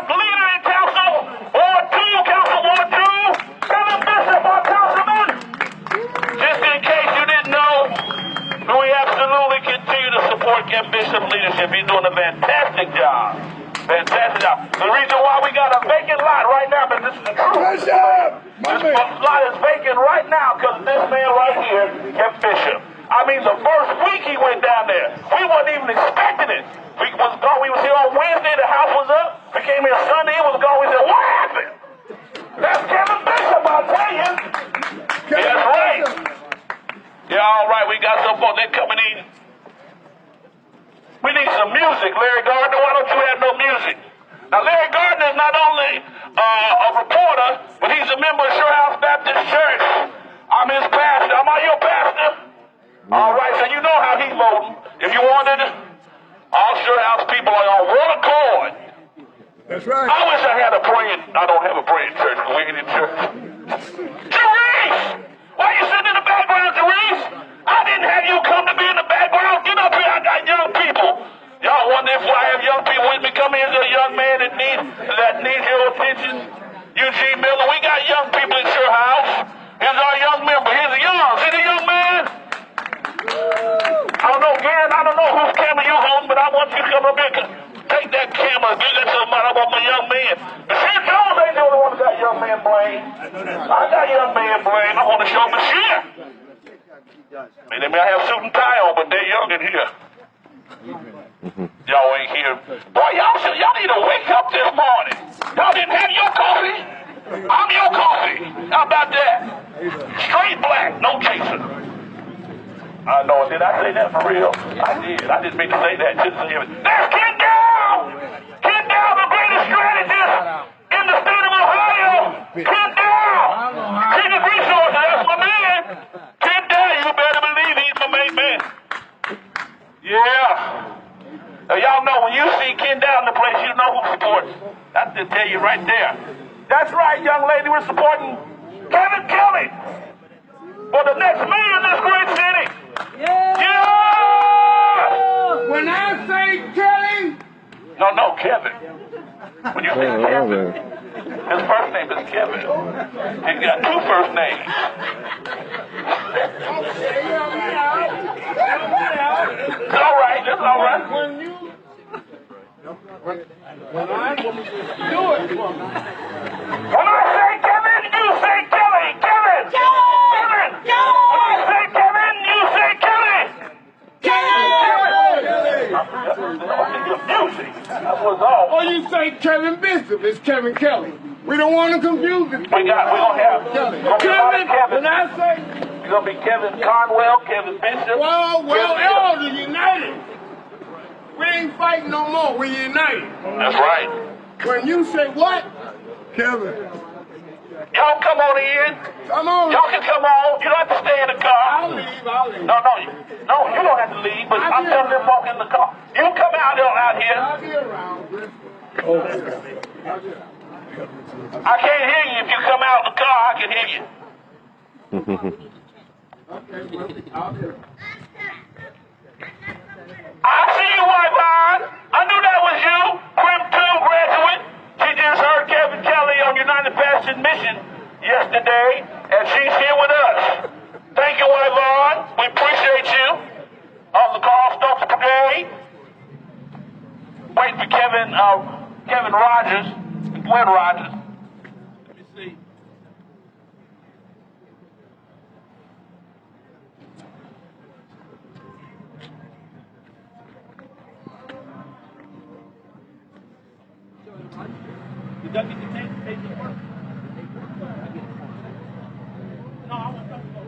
Ward leader in Council Ward 2, Council Ward 2, Kevin Bishop, our councilman. Just in case you didn't know, we absolutely continue to support Kevin Bishop's leadership. He's doing a fantastic job. Fantastic job. The reason why we got a vacant lot right now, but this is the truth. This lot is vacant right now because this man right here, Kevin Bishop. I mean, the first week he went down there, we wasn't even expecting it. We was gone. We was here on Wednesday. The house was up. We came here Sunday. It was gone. We said, what happened? That's Kevin Bishop, I'll tell you. Yeah, that's right. Yeah, all right. We got some folks. They're coming in. We need some music, Larry Gardner. Why don't you have no music? Now, Larry Gardner is not only a reporter, but he's a member of Sure House Baptist Church. I'm his pastor. Am I your pastor? All right, so you know how he's voting. If you wanted, all Sure House people are on one accord. That's right. I wish I had a praying. I don't have a praying church, but we're in church. Therese! Why are you sitting in the background, Therese? I didn't have you come to be in the background. Get up here. I got young people. Y'all wonder if I have young people with me. Come here, there's a young man that needs your attention. Eugene Miller. We got young people in Sure House. Here's our young member. Here's a young. See the young man? I don't know, Garen. I don't know whose camera you hold, but I want you to come up here. Take that camera. Give that to somebody. I want my young man. Bashir Jones ain't the only one that got young man brain. I got young man brain. I want to show Bashir. I mean, they may have suit and tie on, but they're young in here. Y'all ain't here. Boy, y'all need to wake up this morning. Y'all didn't have your coffee? I'm your coffee. How about that? Straight black, no chaser. I know. Did I say that for real? I did. I didn't mean to say that. Just say it. There's Ken Dow! Ken Dow, the greatest strategist in the state of Ohio. Ken Dow! King of Resources, that's my man. Ken Dow, you better believe he's my main man. Yeah. Now, y'all know when you see Ken Dow in the place, you know who supports. That's to tell you right there. That's right, young lady. We're supporting Kevin Kelley for the next mayor in this great city. Yeah! When I say Kelley. No, Kevin. When you say Kevin, his first name is Kevin. He's got two first names. It's all right. It's all right. When I do it. When I say Kevin, you say Kelley. Kevin. Kevin. When I say Kevin, you say Kelley. Music. That was all. Or you say Kevin Bishop. It's Kevin Kelley. We don't want to confuse it. We're gonna have Kevin. When I say. It's gonna be Kevin Conwell, Kevin Bishop. Well, Elder United. We ain't fighting no more. We're united. That's right. When you say what? Kevin. Y'all come on in. Come on. Y'all can come on. You don't have to stay in the car. I'll leave. No, you don't have to leave, but I'm telling them walk in the car. You come out here. I'll be around. I can't hear you if you come out the car. I can hear you. I see you, Wyvern. I knew that was you. Crim 2 graduate. She just heard Kevin Kelley on United Baptist Mission yesterday, and she's here with us. Thank you, Wyvern. We appreciate you. On the Carl Stokes Brigade. Wait for Kevin Rogers, Glenn Rogers. Let me see. Did that get the tape to work? No, I want to talk about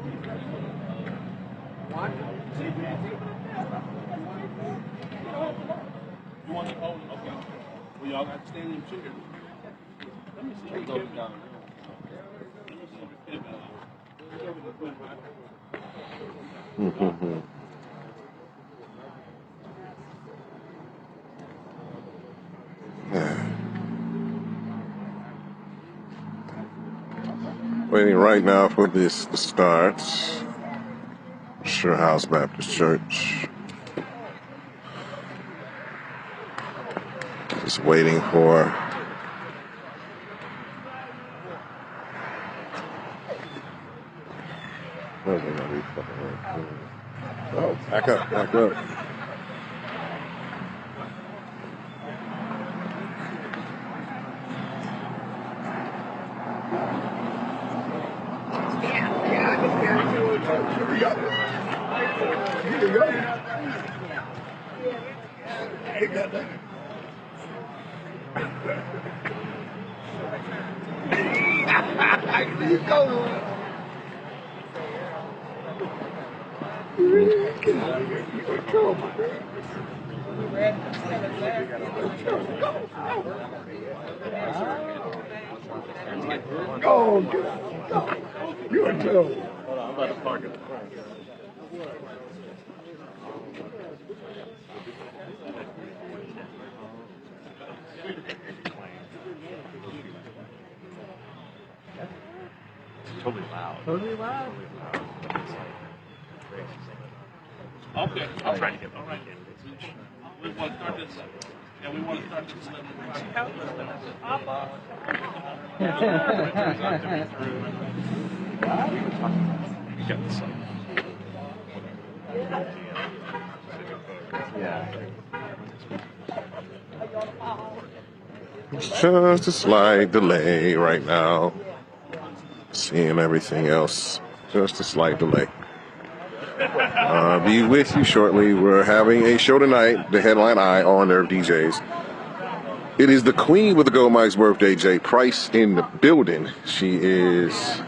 what? You want to hold it? Okay. Well, y'all got to stand in the chair. Let me see. Let me see if Kevin. Waiting right now for this to start. Sure House Baptist Church. Just waiting for Oh, back up, back up. Go, get out. You're a terrible. Hold on, I'm about to park it. Totally loud. Totally loud. Okay, I'll try to get. All right, we want to start this. Yeah, we want to start this. Just a slight delay right now. Seeing everything else. Just a slight delay. Be with you shortly. We're having a show tonight. The headline Eye on Nerve DJs. It is the Queen with the Gold Mike's birthday, Jay Price, in the building. She is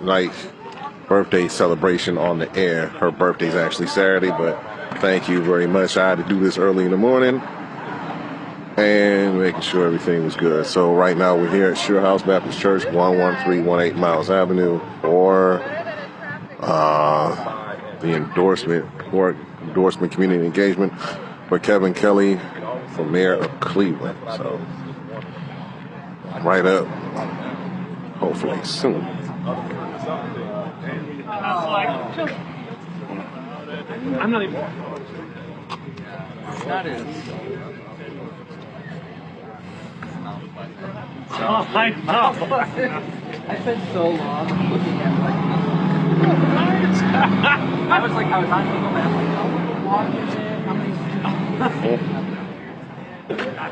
like birthday celebration on the air. Her birthday's actually Saturday, but thank you very much. I had to do this early in the morning and making sure everything was good. So right now we're here at Sure House Baptist Church, 11318 Miles Avenue, for the endorsement community engagement for Kevin Kelley for mayor of Cleveland. So right up, hopefully soon. I'm not even. That is. Oh, I know. I've been so long looking at like. I was on Google Maps, like, how many walk is it? How many? I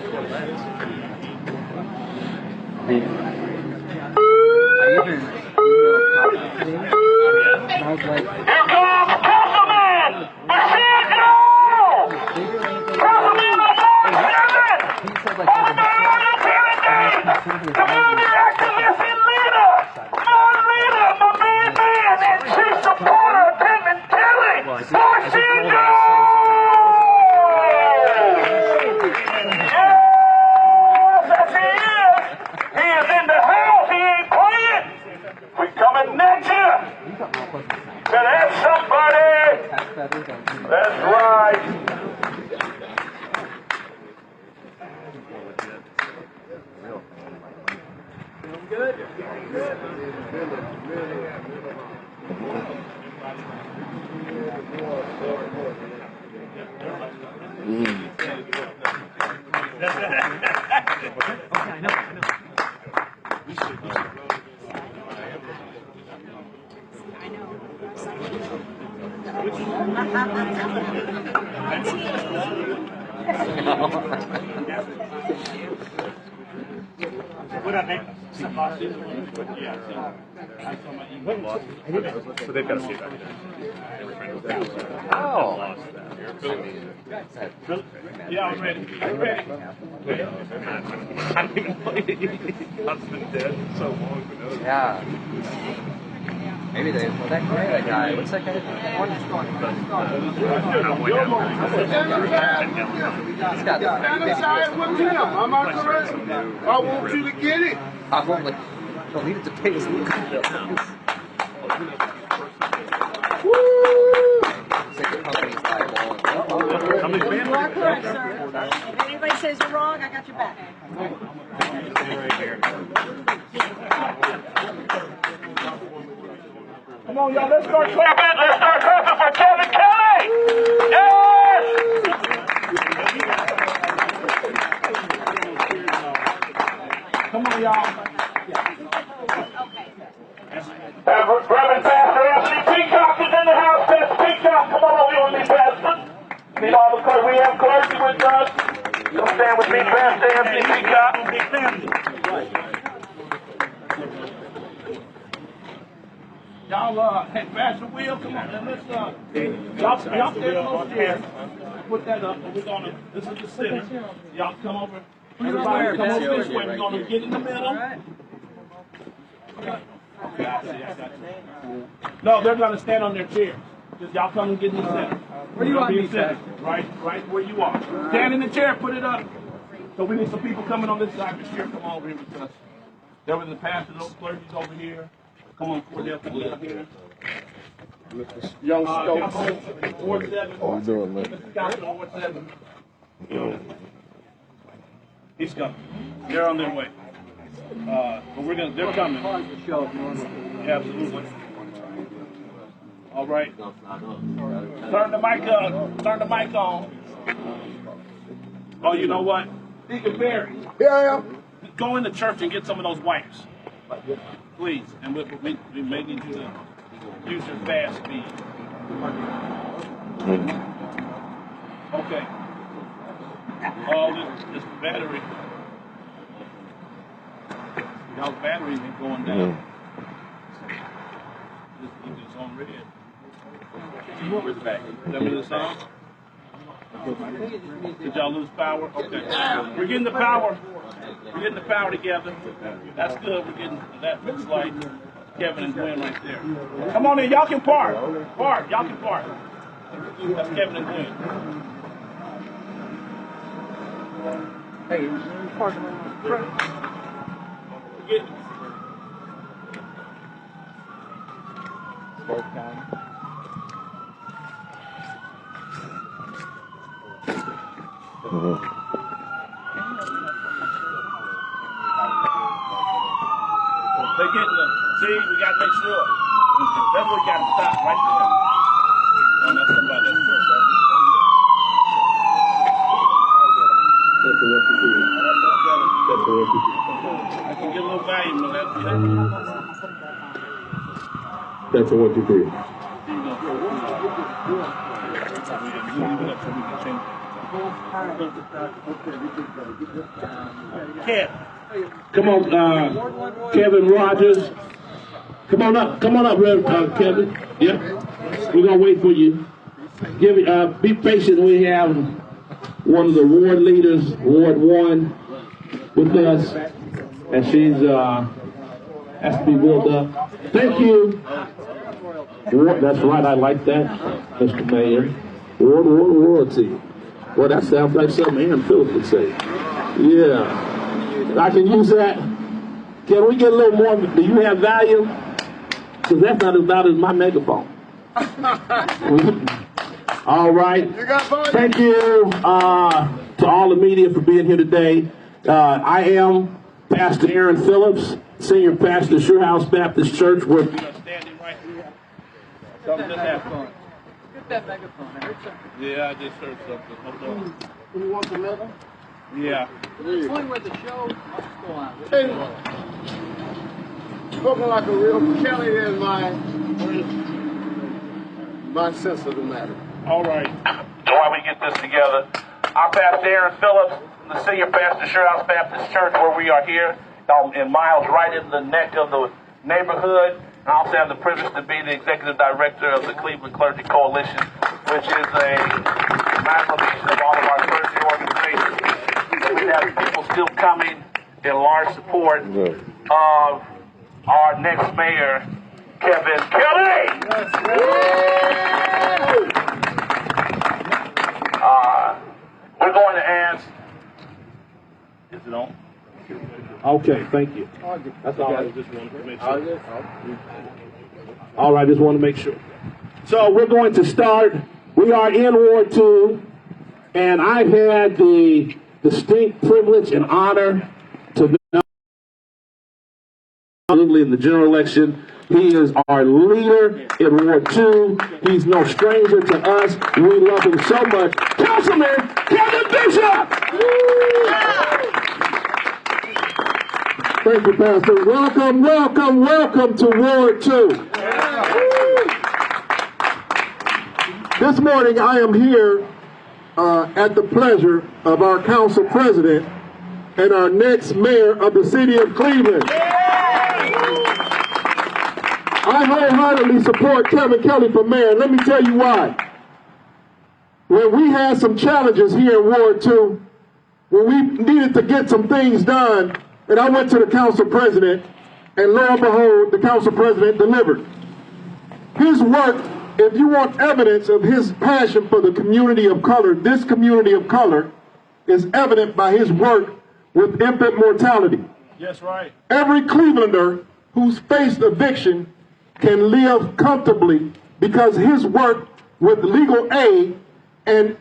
even and I was like, Here comes Councilman Bashir! Councilman he said like, community activist and leader, my main man and chief supporter of Kevin Kelley, Bashir! Yes, that's he is. He is in the house. He ain't playing. We coming next year. Better have somebody. That's right. What up, man? So they've got to see that. oh. Yeah, I'm ready. I'm ready. I don't even play it. I've been dead so long. Yeah. Maybe they. Well, that guy. What's that guy? He's got Inside with him. Am I correct? I want you to get it. probably. He'll need it to pay his legal bill. You are correct, sir. If anybody says you're wrong, I got your back. Come on, y'all, let's start clapping. Let's start clapping for Kevin Kelley. Yes! Come on, y'all. Reverend Pastor Anthony Peacock is in the house. Pastor Peacock, come on over with me, Pastor. Need all the clergy. We have clergy with us. Come stand with me, Pastor Anthony Peacock. Y'all, hey, Pastor Will, come on, and let's, y'all stand on those chairs. Put that up, and we're gonna, this is the center. Y'all come over. Everybody come over this way. We're gonna get in the middle. Okay, I see, I got you. No, they're gonna stand on their chairs. Just y'all come and get in the center. Where do you want me, center? Right where you are. Stand in the chair, put it up. So we need some people coming on this side. This year, come on over here with us. There was the pastor, those clergies over here. Come on, Cordell, come down here. Young Stokes. Ward 7. How you doing, man? Mr. Scott, Ward 7. He's coming. They're on their way. But they're coming. Yeah, absolutely. All right. Turn the mic up. Turn the mic on. Oh, you know what? Deacon Barry. Here I am. Go in the church and get some of those wipes. Please. And we may need you to use your fast speed. Okay. Oh, this battery. Y'all's batteries ain't going down. It's on red. Where's the back? Is that what it's on? Did y'all lose power? Okay. We're getting the power. We're getting the power together. That's good. We're getting, that looks like Kevin and Gwen right there. Come on in. Y'all can park. Park. Y'all can park. That's Kevin and Gwen. Hey, parking on the front. We're getting both county. They're getting the, see, we got to make sure. That's what we got to stop right there. Oh, that's somebody that's I can get a little volume on that. That's a 1, 2, 3. Come on, Kevin Rogers. Come on up, Kevin. Yeah, we're gonna wait for you. Be patient. We have one of the ward leaders, Ward 1, with us, and she's has to be wheeled up. Thank you. That's right. I like that, Mr. Mayor. Royalty. Well, that sounds like something Ann Phillips would say. Yeah. I can use that. Can we get a little more? Do you have value? Because that's not as loud as my megaphone. All right. Thank you to all the media for being here today. I am Pastor Aaron Phillips, Senior Pastor, Sure House Baptist Church. We're standing right here. Something just happened. Get that megaphone. I heard something. Yeah, I just heard something. Hold on. You want the letter? Yeah. It's only where the show must go on. Hey, spoken like a real Kelley is my sense of the matter. All right. So while we get this together, I'm Pastor Aaron Phillips, the Senior Pastor, Sure House Baptist Church, where we are here in Miles, right in the neck of the neighborhood. I also have the privilege to be the Executive Director of the Cleveland Clergy Coalition, which is a amalgamation of all of our clergy organizations. So we have people still coming in large support of our next mayor, Kevin Kelley. We're going to ask. Is it on? okay. Thank you. That's all right. Just wanted to make sure. All right. Just want to make sure. So we're going to start. We are in Ward 2, and I've had the distinct privilege and honor to know in the general election. He is our leader in Ward 2. He's no stranger to us. We love him so much. Councilman Kevin Bishop! Thank you, Pastor. Welcome, welcome, welcome to Ward 2. This morning I am here at the pleasure of our council president and our next mayor of the city of Cleveland. I wholeheartedly support Kevin Kelley for mayor. Let me tell you why. When we had some challenges here in Ward 2, when we needed to get some things done, and I went to the council president, and lo and behold, the council president delivered. His work, if you want evidence of his passion for the community of color, this community of color is evident by his work with infant mortality. Yes, right. Every Clevelander who's faced eviction can live comfortably because his work with legal aid and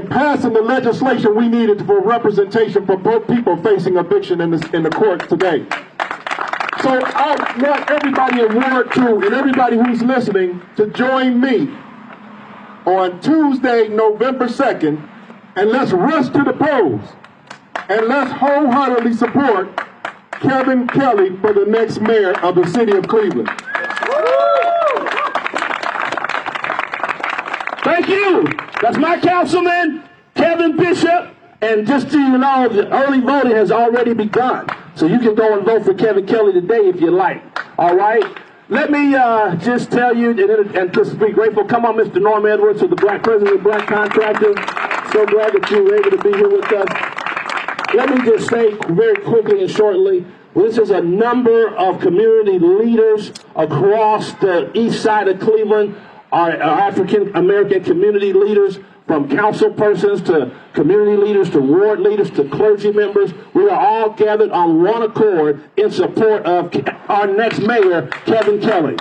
passing the legislation we needed for representation for both people facing eviction in the courts today. So I want everybody in Ward 2 and everybody who's listening to join me on Tuesday, November 2nd, and let's rush to the polls and let's wholeheartedly support Kevin Kelley for the next mayor of the city of Cleveland. Thank you. That's my councilman, Kevin Bishop. And just so you know, the early voting has already begun. So you can go and vote for Kevin Kelley today if you like. All right? Let me just tell you, and just be grateful. Come on, Mr. Norm Edwards, the Black President of Black Contractors. So glad that you were able to be here with us. Let me just say very quickly and shortly, this is a number of community leaders across the east side of Cleveland, our African American community leaders, from council persons to community leaders to ward leaders to clergy members. We are all gathered on one accord in support of our next mayor, Kevin Kelley.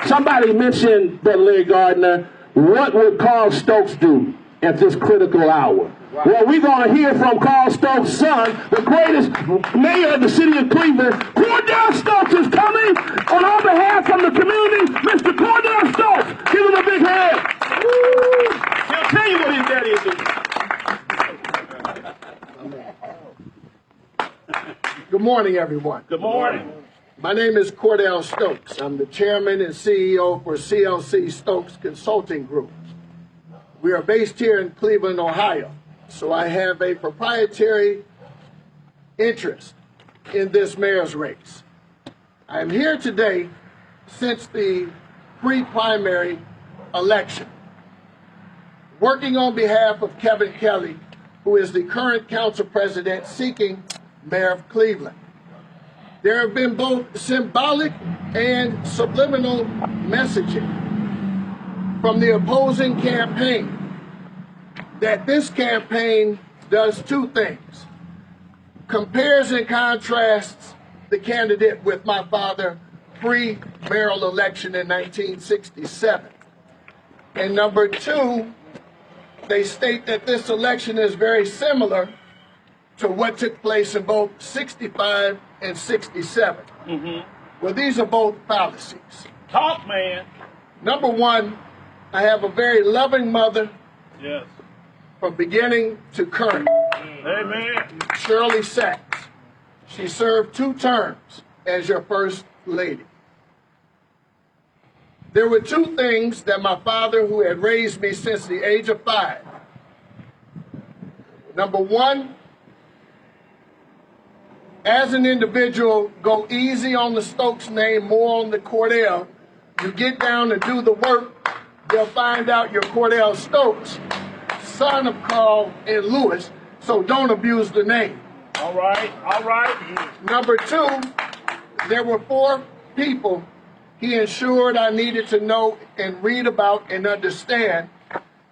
Somebody mentioned, Brother Larry Gardner, what would Carl Stokes do at this critical hour? Well, we're going to hear from Carl Stokes' son, the greatest mayor of the city of Cleveland. Cordell Stokes is coming on our behalf from the community. Mr. Cordell Stokes, give him a big hand. He'll tell you what his daddy is doing. Good morning, everyone. Good morning. My name is Cordell Stokes. I'm the chairman and CEO for CLC Stokes Consulting Group. We are based here in Cleveland, Ohio. So I have a proprietary interest in this mayor's race. I'm here today since the pre-primary election, working on behalf of Kevin Kelley, who is the current council president seeking mayor of Cleveland. There have been both symbolic and subliminal messaging from the opposing campaign that this campaign does two things: compares and contrasts the candidate with my father pre-mayoral election in 1967. And number two, they state that this election is very similar to what took place in both 65 and 67. Well, these are both fallacies. Talk, man. Number one, I have a very loving mother. Yes. From beginning to current. Amen. Shirley Sachs. She served 2 terms as your first lady. There were 2 things that my father, who had raised me since the age of 5. Number one, as an individual, go easy on the Stokes name, more on the Cordell. You get down and do the work, they'll find out you're Cordell Stokes, son of Carl and Lewis, so don't abuse the name. All right, all right. Number 2, there were 4 people he ensured I needed to know and read about and understand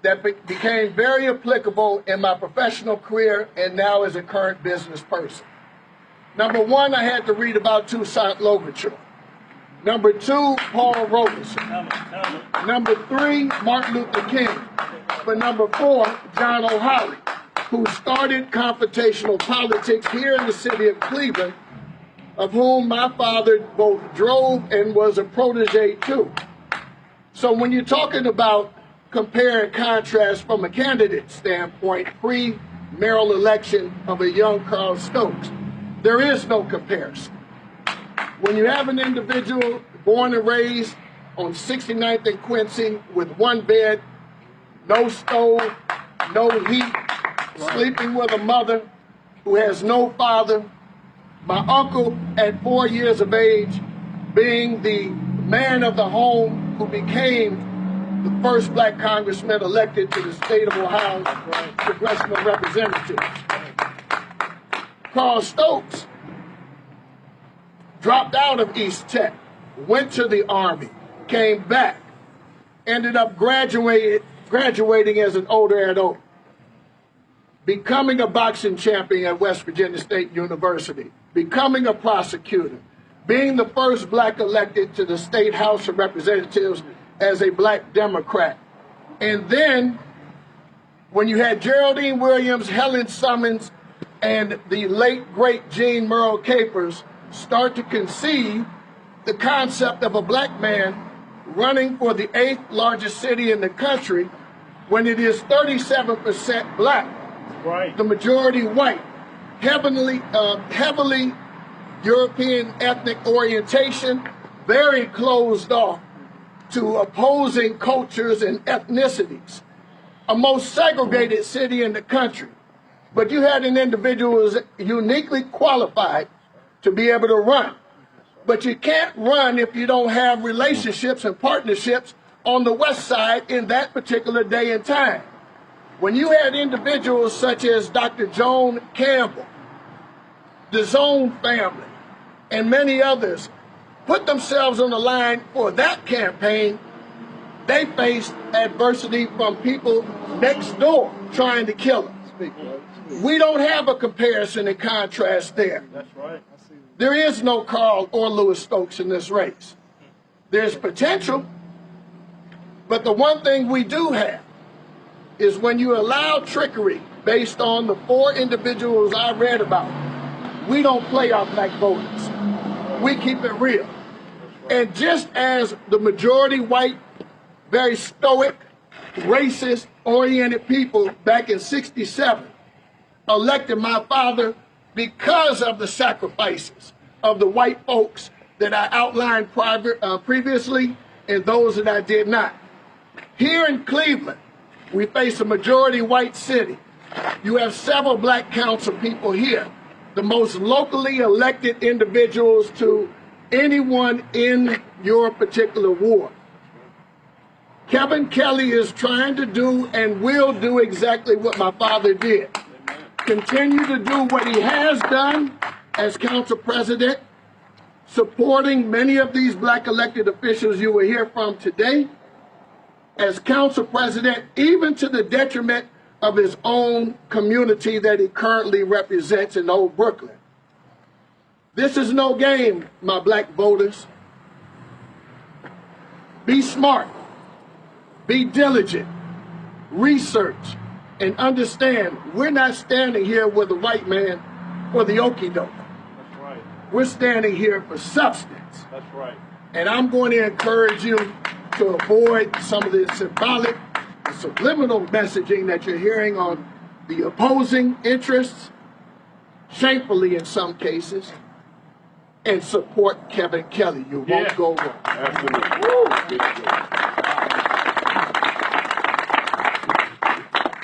that became very applicable in my professional career and now as a current business person. Number 1, I had to read about Toussaint Louverture. Number 2, Paul Robeson. Number 3, Martin Luther King. But number 4, John O'Halley, who started confrontational politics here in the city of Cleveland, of whom my father both drove and was a protege to. So when you're talking about compare and contrast from a candidate standpoint, mayoral election of a young Carl Stokes. There is no comparison. When you have an individual born and raised on 69th and Quincy with one bed, no stove, no heat, sleeping with a mother who has no father, my uncle at 4 years of age being the man of the home who became the first black congressman elected to the state of Ohio's congressional representative. Carl Stokes dropped out of East Tech, went to the Army, came back, ended up graduating as an older adult, becoming a boxing champion at West Virginia State University, becoming a prosecutor, being the first black elected to the State House of Representatives as a black Democrat. And then when you had Geraldine Williams, Helen Summons, and the late, great Jean Merle Capers start to conceive the concept of a black man running for the 8th largest city in the country when it is 37% black, Right. the majority white, heavily European ethnic orientation, very closed off to opposing cultures and ethnicities, a most segregated city in the country. But you had an individual who was uniquely qualified to be able to run. But you can't run if you don't have relationships and partnerships on the West Side in that particular day and time. When you had individuals such as Dr. Joan Campbell, the Zone family, and many others put themselves on the line for that campaign, they faced adversity from people next door trying to kill them. We don't have a comparison and contrast there. That's right. There is no Carl or Louis Stokes in this race. There's potential, but the one thing we do have is when you allow trickery based on the 4 individuals I read about, we don't play our black voters. We keep it real. And just as the majority white, very stoic, racist, oriented people back in '67 elected my father because of the sacrifices of the white folks that I outlined previously and those that I did not. Here in Cleveland, we face a majority white city. You have several black council people here, the most locally elected individuals to anyone in your particular ward. Kevin Kelley is trying to do and will do exactly what my father did. Continue to do what he has done as council president, supporting many of these black elected officials you will hear from today as council president, even to the detriment of his own community that he currently represents in Old Brooklyn. This is no game, my black voters. Be smart, be diligent, research, and understand we're not standing here with a white man for the okie doke. That's right. We're standing here for substance. That's right. And I'm going to encourage you to avoid some of the symbolic, subliminal messaging that you're hearing on the opposing interests, shamefully in some cases, and support Kevin Kelley. You won't go wrong. Absolutely.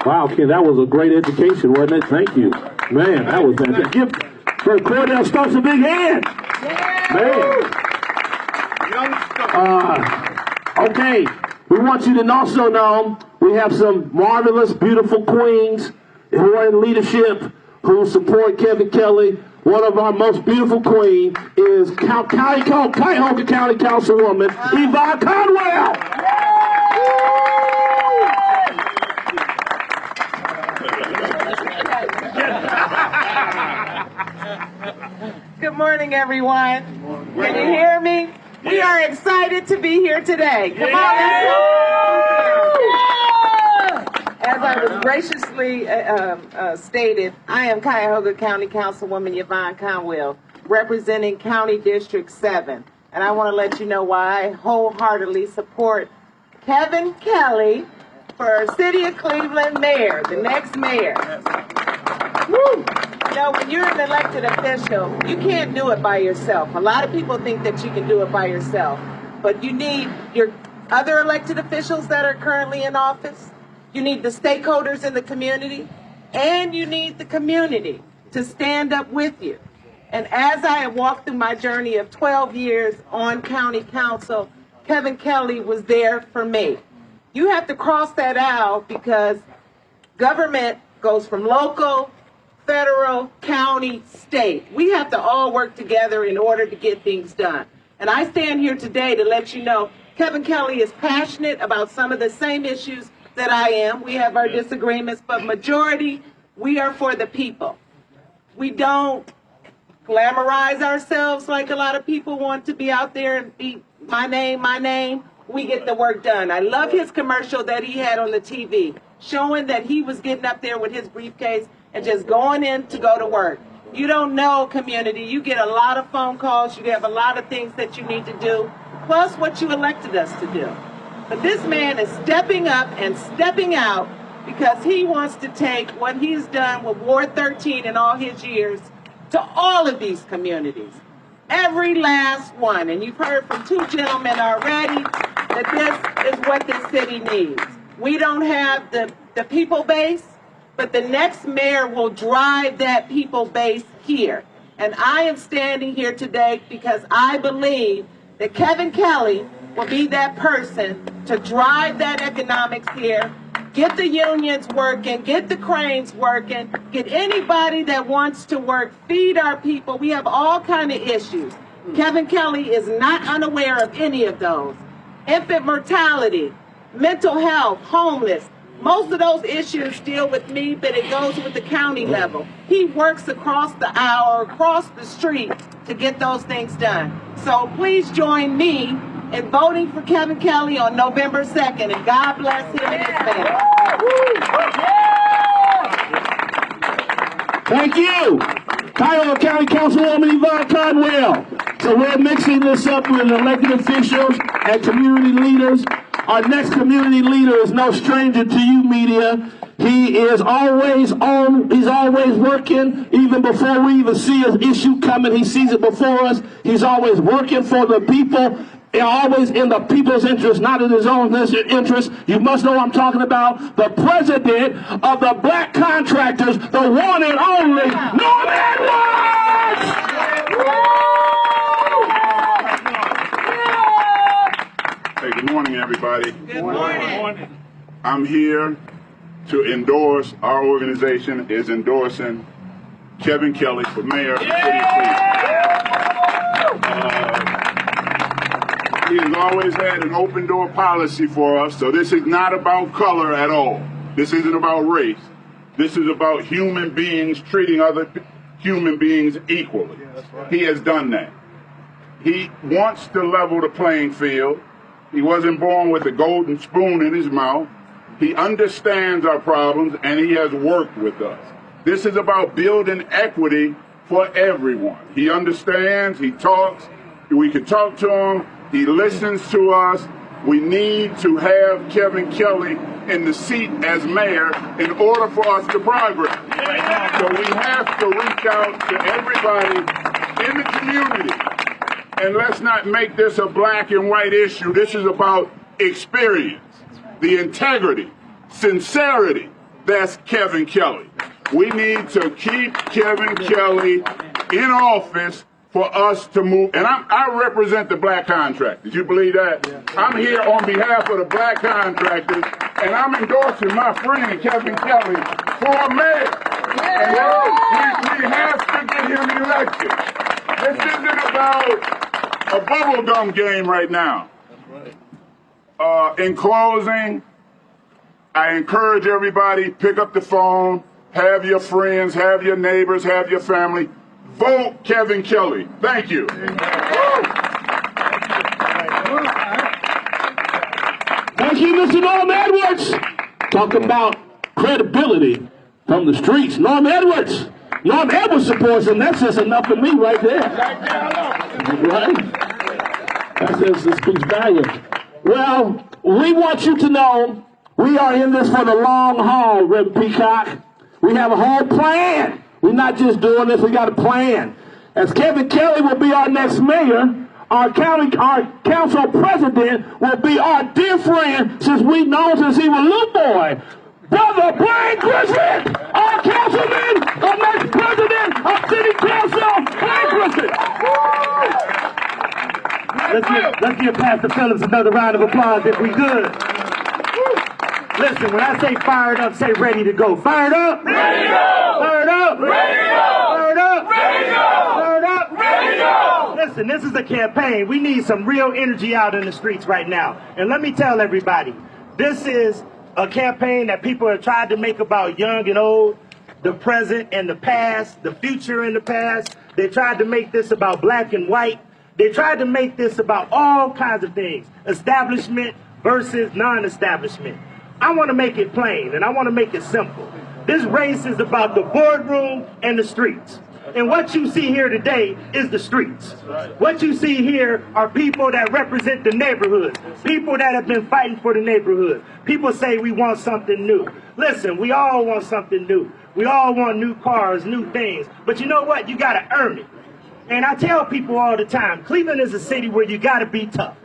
Wow, Ken, that was a great education, wasn't it? Thank you. Man, that was fantastic. Give for Cordell Stokes a big hand. Man. Okay, we want you to also know we have some marvelous, beautiful queens who are in leadership who support Kevin Kelley. One of our most beautiful queens is Cuyahoga County Councilwoman Yvonne Conwell. Good morning, everyone. Can you hear me? We are excited to be here today. Come on, As I was graciously stated, I am Cuyahoga County Councilwoman Yvonne Conwell, representing County District 7. And I want to let you know why I wholeheartedly support Kevin Kelley for City of Cleveland mayor, the next mayor. Woo! You know, when you're an elected official, you can't do it by yourself. A lot of people think that you can do it by yourself, but you need your other elected officials that are currently in office. You need the stakeholders in the community, and you need the community to stand up with you. And as I have walked through my journey of 12 years on county council, Kevin Kelley was there for me. You have to cross that out because government goes from local, federal, county, state. We have to all work together in order to get things done. And I stand here today to let you know Kevin Kelley is passionate about some of the same issues that I am. We have our disagreements, but majority, we are for the people. We don't glamorize ourselves like a lot of people want to be out there and be my name. We get the work done. I love his commercial that he had on the TV, showing that he was getting up there with his briefcase and just going in to go to work. You don't know, community. You get a lot of phone calls. You have a lot of things that you need to do, plus what you elected us to do. But this man is stepping up and stepping out because he wants to take what he's done with Ward 13 in all his years to all of these communities. Every last one. And you've heard from two gentlemen already that this is what this city needs. We don't have the people base, but the next mayor will drive that people base here. And I am standing here today because I believe that Kevin Kelley will be that person to drive that economics here, get the unions working, get the cranes working, get anybody that wants to work, feed our people. We have all kinds of issues. Kevin Kelley is not unaware of any of those. Infant mortality, mental health, homeless. Most of those issues deal with me, but it goes with the county level. He works across the aisle, across the street to get those things done. So please join me in voting for Kevin Kelley on November 2nd, and God bless him and his family. Thank you. Cuyahoga County Councilwoman Yvonne Conwell. So we're mixing this up with elected officials and community leaders. Our next community leader is no stranger to you, media. He is always on, he's always working. Even before we even see an issue coming, he sees it before us. He's always working for the people. Always in the people's interest, not in his own interest. You must know I'm talking about the president of the black contractors, the one and only Norm Edwards! Hey, good morning, everybody. Good morning. I'm here to endorse, our organization is endorsing Kevin Kelley for mayor of the city of Cleveland. He has always had an open door policy for us, so this is not about color at all. This isn't about race. This is about human beings treating other human beings equally. He has done that. He wants to level the playing field. He wasn't born with a golden spoon in his mouth. He understands our problems, and he has worked with us. This is about building equity for everyone. He understands, he talks, we can talk to him, he listens to us. We need to have Kevin Kelley in the seat as mayor in order for us to progress. So we have to reach out to everybody in the community. And let's not make this a black and white issue. This is about experience, the integrity, sincerity. That's Kevin Kelley. We need to keep Kevin Kelley in office for us to move. And I represent the black contractors. You believe that? I'm here on behalf of the black contractors, and I'm endorsing my friend Kevin Kelley for mayor. And we have to get him elected. This isn't about a bubblegum game right now. In closing, I encourage everybody, pick up the phone, have your friends, have your neighbors, have your family. Vote Kevin Kelley. Thank you. Thank you, Mr. Norm Edwards. Talk about credibility from the streets. Norm Edwards. Norm Edwards supports him. That's just enough for me right there. Right? That speaks volumes. Well, we want you to know We are in this for the long haul, Reverend Peacock. We have a whole plan. We're not just doing this, we got a plan. As Kevin Kelley will be our next mayor, our council president will be our dear friend since we've known since he was a little boy. Brother Brian Griffin, our councilman, our next president of City Council, Brian Griffin. Let's give Pastor Phillips another round of applause if we could. Listen, when I say fired up, say ready to go. Fired up? Ready to go! Fired up? Ready to go! Fired up? Ready to go! Fired up? Ready to go! Listen, this is a campaign. We need some real energy out in the streets right now. And let me tell everybody, this is a campaign that people have tried to make about young and old, the present and the past, the future and the past. They tried to make this about black and white. They tried to make this about all kinds of things, establishment versus non-establishment. I want to make it plain, and I want to make it simple. This race is about the boardroom and the streets. And what you see here today is the streets. What you see here are people that represent the neighborhoods, people that have been fighting for the neighborhood. People say we want something new. Listen, we all want something new. We all want new cars, new things. But you know what? You got to earn it. And I tell people all the time, Cleveland is a city where you got to be tough.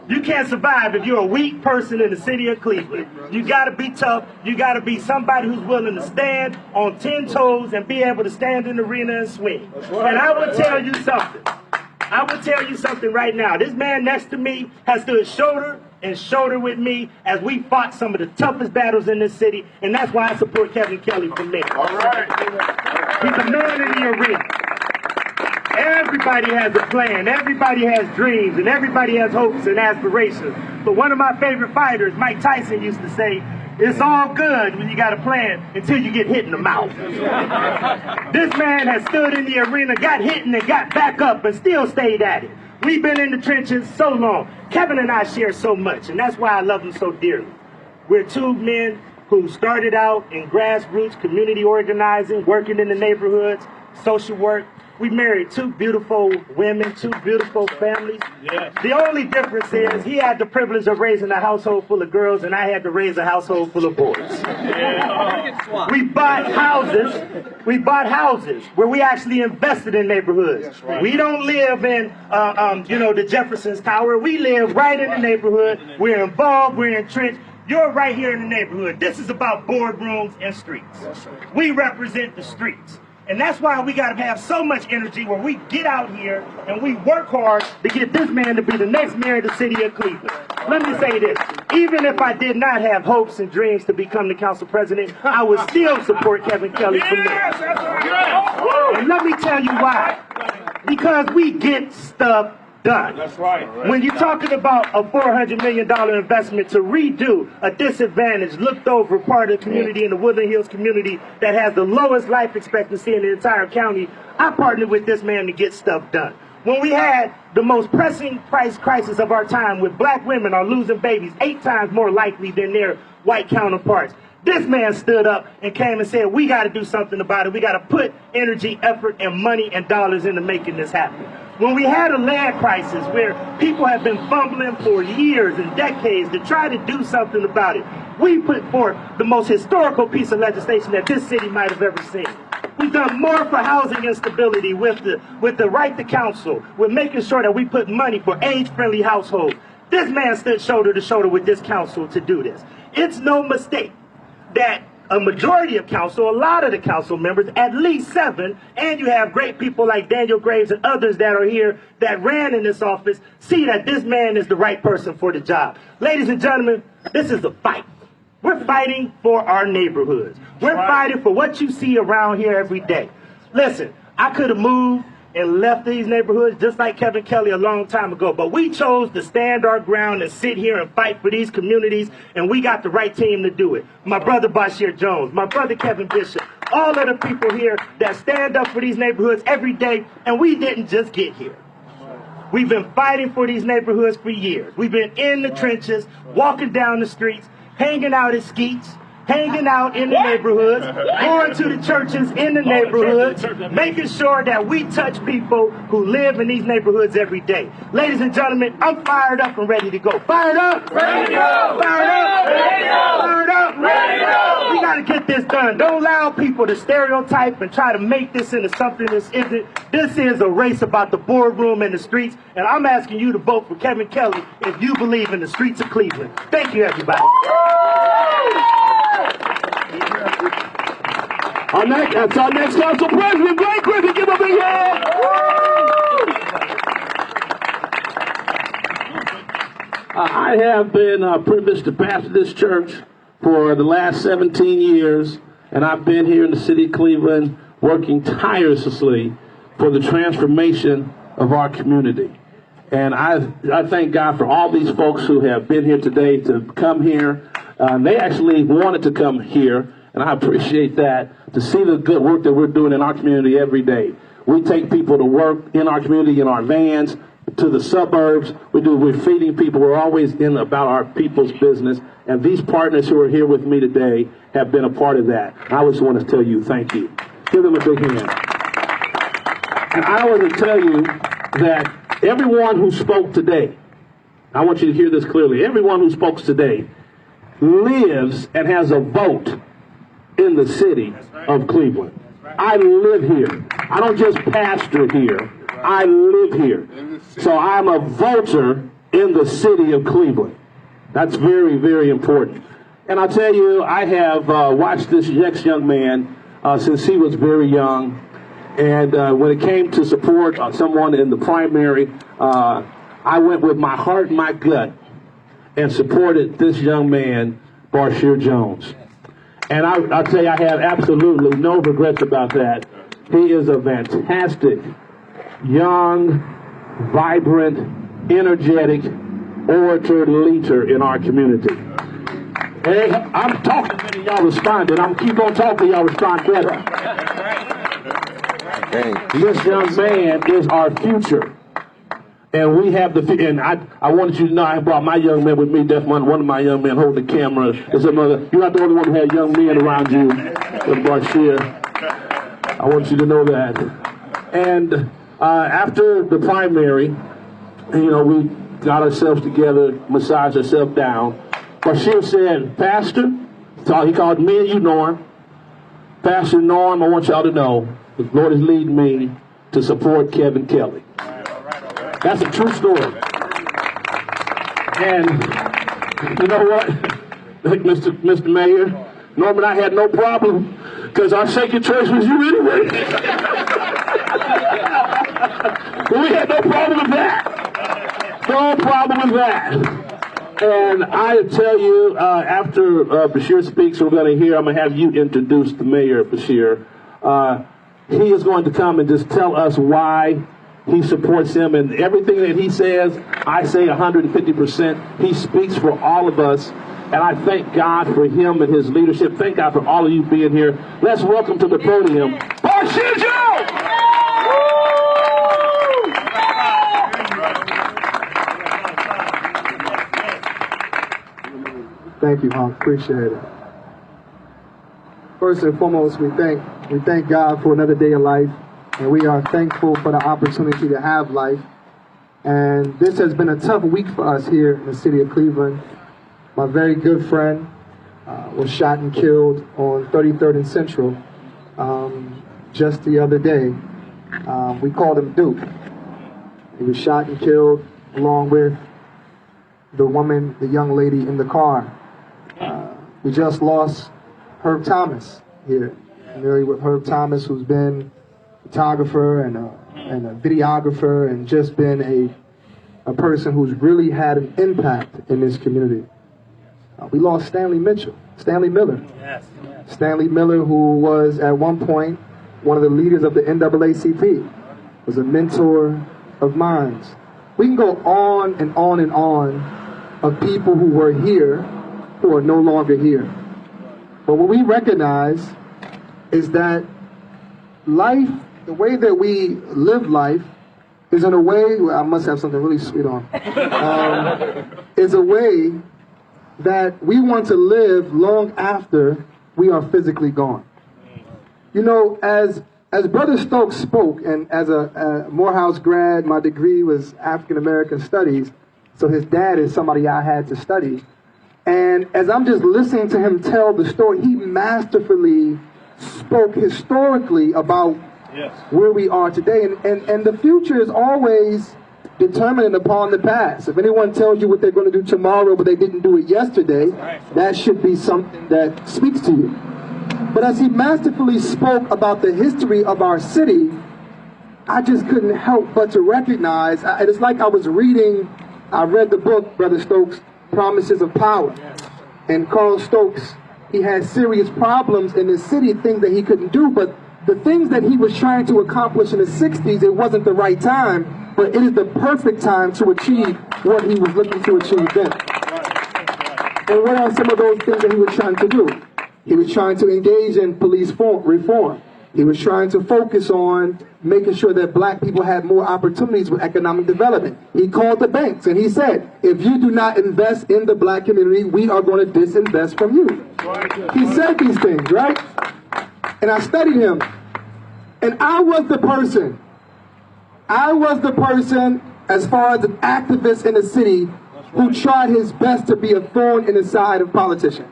You can't survive if you're a weak person in the city of Cleveland. You got to be tough. You got to be somebody who's willing to stand on 10 toes and be able to stand in the arena and swing. And I will tell you something. I will tell you something right now. This man next to me has stood shoulder and shoulder with me as we fought some of the toughest battles in this city, and that's why I support Kevin Kelley for mayor. All right. He's a man in the arena. Everybody has a plan, everybody has dreams, and everybody has hopes and aspirations. But one of my favorite fighters, Mike Tyson, used to say, it's all good when you got a plan until you get hit in the mouth. This man has stood in the arena, got hit and got back up and still stayed at it. We've been in the trenches so long. Kevin and I share so much, and that's why I love him so dearly. We're two men who started out in grassroots community organizing, working in the neighborhoods, social work. We married two beautiful women, two beautiful families. Yes. The only difference is he had the privilege of raising a household full of girls, and I had to raise a household full of boys. Yeah. We bought houses where we actually invested in neighborhoods. Right. We don't live in, the Jefferson's Tower. We live right in the neighborhood. We're involved. We're entrenched. You're right here in the neighborhood. This is about boardrooms and streets. We represent the streets. And that's why we got to have so much energy where we get out here and we work hard to get this man to be the next mayor of the city of Cleveland. Let me say this. Even if I did not have hopes and dreams to become the council president, I would still support Kevin Kelley for mayor. And let me tell you why. Because we get stuff done. That's right. When you're talking about a $400 million investment to redo a disadvantaged, looked over part of the community in the Woodland Hills community that has the lowest life expectancy in the entire county, I partnered with this man to get stuff done. When we had the most pressing price crisis of our time, with black women are losing babies 8 times more likely than their white counterparts, this man stood up and came and said, we got to do something about it. We got to put energy, effort, and money and dollars into making this happen. When we had a land crisis where people have been fumbling for years and decades to try to do something about it, we put forth the most historical piece of legislation that this city might have ever seen. We've done more for housing instability with the right to counsel, with making sure that we put money for age-friendly households. This man stood shoulder to shoulder with this council to do this. It's no mistake that a majority of council, a lot of the council members, at least 7, and you have great people like Daniel Graves and others that are here that ran in this office, see that this man is the right person for the job. Ladies and gentlemen, this is a fight. We're fighting for our neighborhoods. We're fighting for what you see around here every day. Listen, I could have moved and left these neighborhoods just like Kevin Kelley a long time ago, but we chose to stand our ground and sit here and fight for these communities, and we got the right team to do it. My brother Bashir Jones, my brother Kevin Bishop, all of the people here that stand up for these neighborhoods every day, and we didn't just get here. We've been fighting for these neighborhoods for years. We've been in the trenches, walking down the streets, hanging out at Skeets, hanging out in the neighborhoods, going to the churches in the neighborhoods, making sure that we touch people who live in these neighborhoods every day. Ladies and gentlemen, I'm fired up and ready to go. Fired up! Ready to go! Fired up! Ready to go! Fired up! Ready to go! We gotta get this done. Don't allow people to stereotype and try to make this into something this isn't. This is a race about the boardroom and the streets, and I'm asking you to vote for Kevin Kelley if you believe in the streets of Cleveland. Thank you, everybody. That's our next council president, Blake Griffin. Give him a big hand. I have been privileged to pastor this church for the last 17 years, and I've been here in the city of Cleveland working tirelessly for the transformation of our community. And I thank God for all these folks who have been here today to come here. They actually wanted to come here, and I appreciate that, to see the good work that we're doing in our community every day. We take people to work in our community in our vans, to the suburbs. We're feeding people. We're always in about our people's business. And these partners who are here with me today have been a part of that. I just want to tell you thank you. Give them a big hand. And I want to tell you that everyone who spoke today, I want you to hear this clearly, everyone who spoke today lives and has a vote in the city of Cleveland. I live here. I don't just pastor here. I live here. So I'm a voter in the city of Cleveland. That's very, very important. And I'll tell you, I have watched this next young man since he was very young. And when it came to support someone in the primary, I went with my heart and my gut and supported this young man, Bashir Jones. And I'll tell you, I have absolutely no regrets about that. He is a fantastic, young, vibrant, energetic orator leader in our community. Hey, I'm talking and y'all responded. I'm keep on talking, y'all respond better. This young man is our future. And we have the, and I wanted you to know, I brought my young man with me. That's one of my young men holding the camera. You're not the only one who had young men around you with Bashir. I want you to know that. And after the primary, we got ourselves together, massaged ourselves down. Bashir said, Pastor, so he called me and you, Norm. Pastor Norm, I want y'all to know, the Lord is leading me to support Kevin Kelley. That's a true story. And you know what, Mr. Mayor, Norm and I had no problem because our second choice was you anyway. But we had no problem with that. No problem with that. And I tell you, after Bashir speaks, I'm going to have you introduce the mayor, Bashir. He is going to come and just tell us why he supports him, and everything that he says, I say 150%. He speaks for all of us, and I thank God for him and his leadership. Thank God for all of you being here. Let's welcome to the podium, Bashir Jones! Thank you, Hawk. Appreciate it. First and foremost, we thank God for another day of life. And we are thankful for the opportunity to have life. And this has been a tough week for us here in the city of Cleveland. My very good friend was shot and killed on 33rd and Central just the other day. We called him Duke. He was shot and killed along with the young lady in the car. We just lost Herb Thomas here. Familiar with Herb Thomas, who's been photographer and a videographer and just been a person who's really had an impact in this community. We lost Stanley Miller. Yes. Stanley Miller, who was at one point one of the leaders of the NAACP, was a mentor of mine. We can go on and on and on of people who were here who are no longer here. But what we recognize is that life, the way that we live life, is in a way, I must have something really sweet on, is a way that we want to live long after we are physically gone. You know, as Brother Stokes spoke, and as a Morehouse grad, my degree was African American Studies, so his dad is somebody I had to study. And as I'm just listening to him tell the story, he masterfully spoke historically about where we are today. And the future is always determined upon the past. If anyone tells you what they're going to do tomorrow, but they didn't do it yesterday, that should be something that speaks to you. But as he masterfully spoke about the history of our city, I just couldn't help but to recognize, it's like I read the book, Brother Stokes, Promises of Power. And Carl Stokes, he had serious problems in his city, things that he couldn't do, but the things that he was trying to accomplish in the 60s, it wasn't the right time, but it is the perfect time to achieve what he was looking to achieve then. And what are some of those things that he was trying to do? He was trying to engage in police reform. He was trying to focus on making sure that black people had more opportunities with economic development. He called the banks and he said, if you do not invest in the black community, we are going to disinvest from you. He said these things, right? And I studied him. And I was the person, as far as an activist in the city, who tried his best to be a thorn in the side of politicians.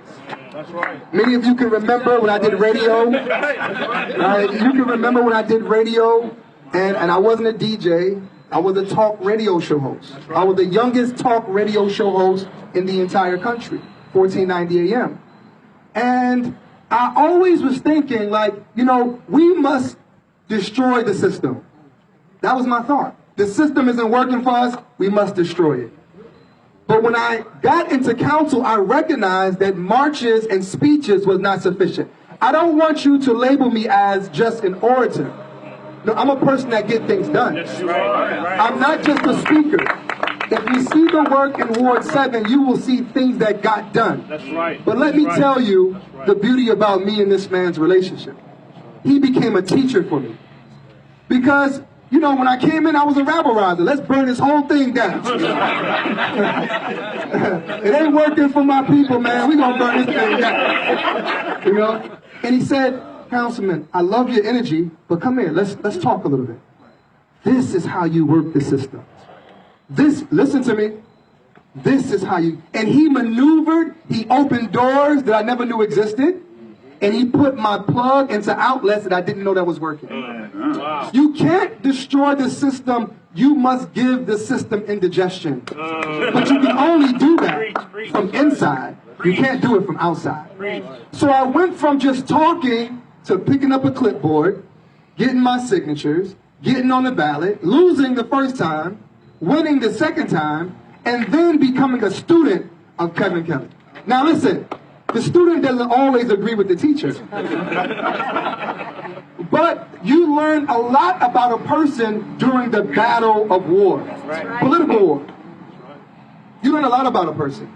That's right. Many of you can remember when I did radio. Right? You can remember when I did radio, and I wasn't a DJ. I was a talk radio show host. Right. I was the youngest talk radio show host in the entire country, 1490 AM. And I always was thinking, like, you know, we must destroy the system. That was my thought. The system isn't working for us, we must destroy it. But when I got into council, I recognized that marches and speeches was not sufficient. I don't want you to label me as just an orator. No, I'm a person that gets things done. I'm not just a speaker. If you see the work in Ward 7, you will see things that got done. That's right. But let me tell you the beauty about me and this man's relationship. He became a teacher for me. Because, you know, when I came in, I was a rabble-rouser. Let's burn this whole thing down. It ain't working for my people, man. We're going to burn this thing down. You know? And he said, Councilman, I love your energy, but come here, let's talk a little bit. This is how you work the system. Listen to me. This is how you, and he maneuvered, he opened doors that I never knew existed, and he put my plug into outlets that I didn't know that was working. Wow. You can't destroy the system, you must give the system indigestion. But you can only do that from inside. You can't do it from outside. So I went from just talking to picking up a clipboard, getting my signatures, getting on the ballot, losing the first time, winning the second time, and then becoming a student of Kevin Kelley. Now listen, the student doesn't always agree with the teacher. But you learn a lot about a person during the battle of war, political war. You learn a lot about a person.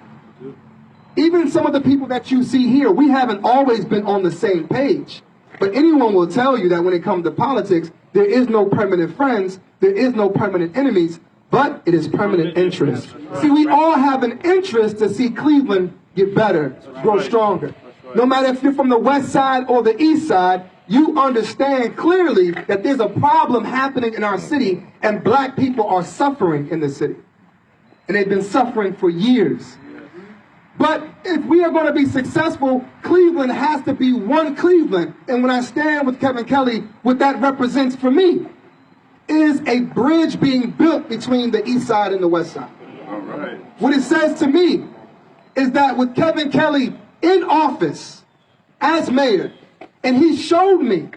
Even some of the people that you see here, we haven't always been on the same page. But anyone will tell you that when it comes to politics, there is no permanent friends, there is no permanent enemies, but it is permanent interest. See, we all have an interest to see Cleveland get better, grow stronger. No matter if you're from the west side or the east side, you understand clearly that there's a problem happening in our city and black people are suffering in the city. And they've been suffering for years. But if we are going to be successful, Cleveland has to be one Cleveland. And when I stand with Kevin Kelley, what that represents for me is a bridge being built between the east side and the west side. All right. What it says to me is that with Kevin Kelley in office as mayor, and he showed me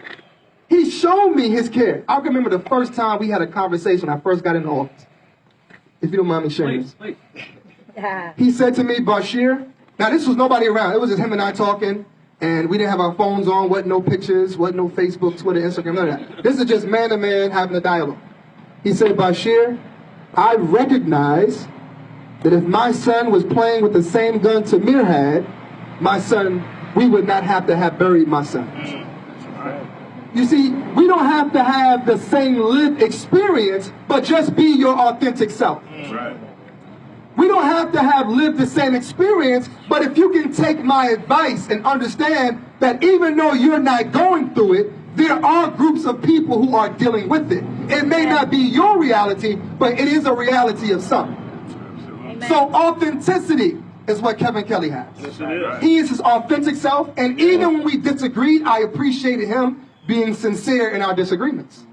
his care. I remember the first time we had a conversation when I first got into office. If you don't mind me sharing this. Please. He said to me, Bashir, now this was nobody around. It was just him and I talking, and we didn't have our phones on, wasn't no pictures, wasn't no Facebook, Twitter, Instagram, none of that. This is just man to man having a dialogue. He said, Bashir, I recognize that if my son was playing with the same gun Tamir had, my son, we would not have to have buried my son. You see, we don't have to have the same lived experience, but just be your authentic self. We We don't have to have lived the same experience, but if you can take my advice and understand that even though you're not going through it, there are groups of people who are dealing with it. It may not be your reality, but it is a reality of some. Amen. So authenticity is what Kevin Kelley has. Yes, it is. He is his authentic self, and even when we disagreed, I appreciated him being sincere in our disagreements.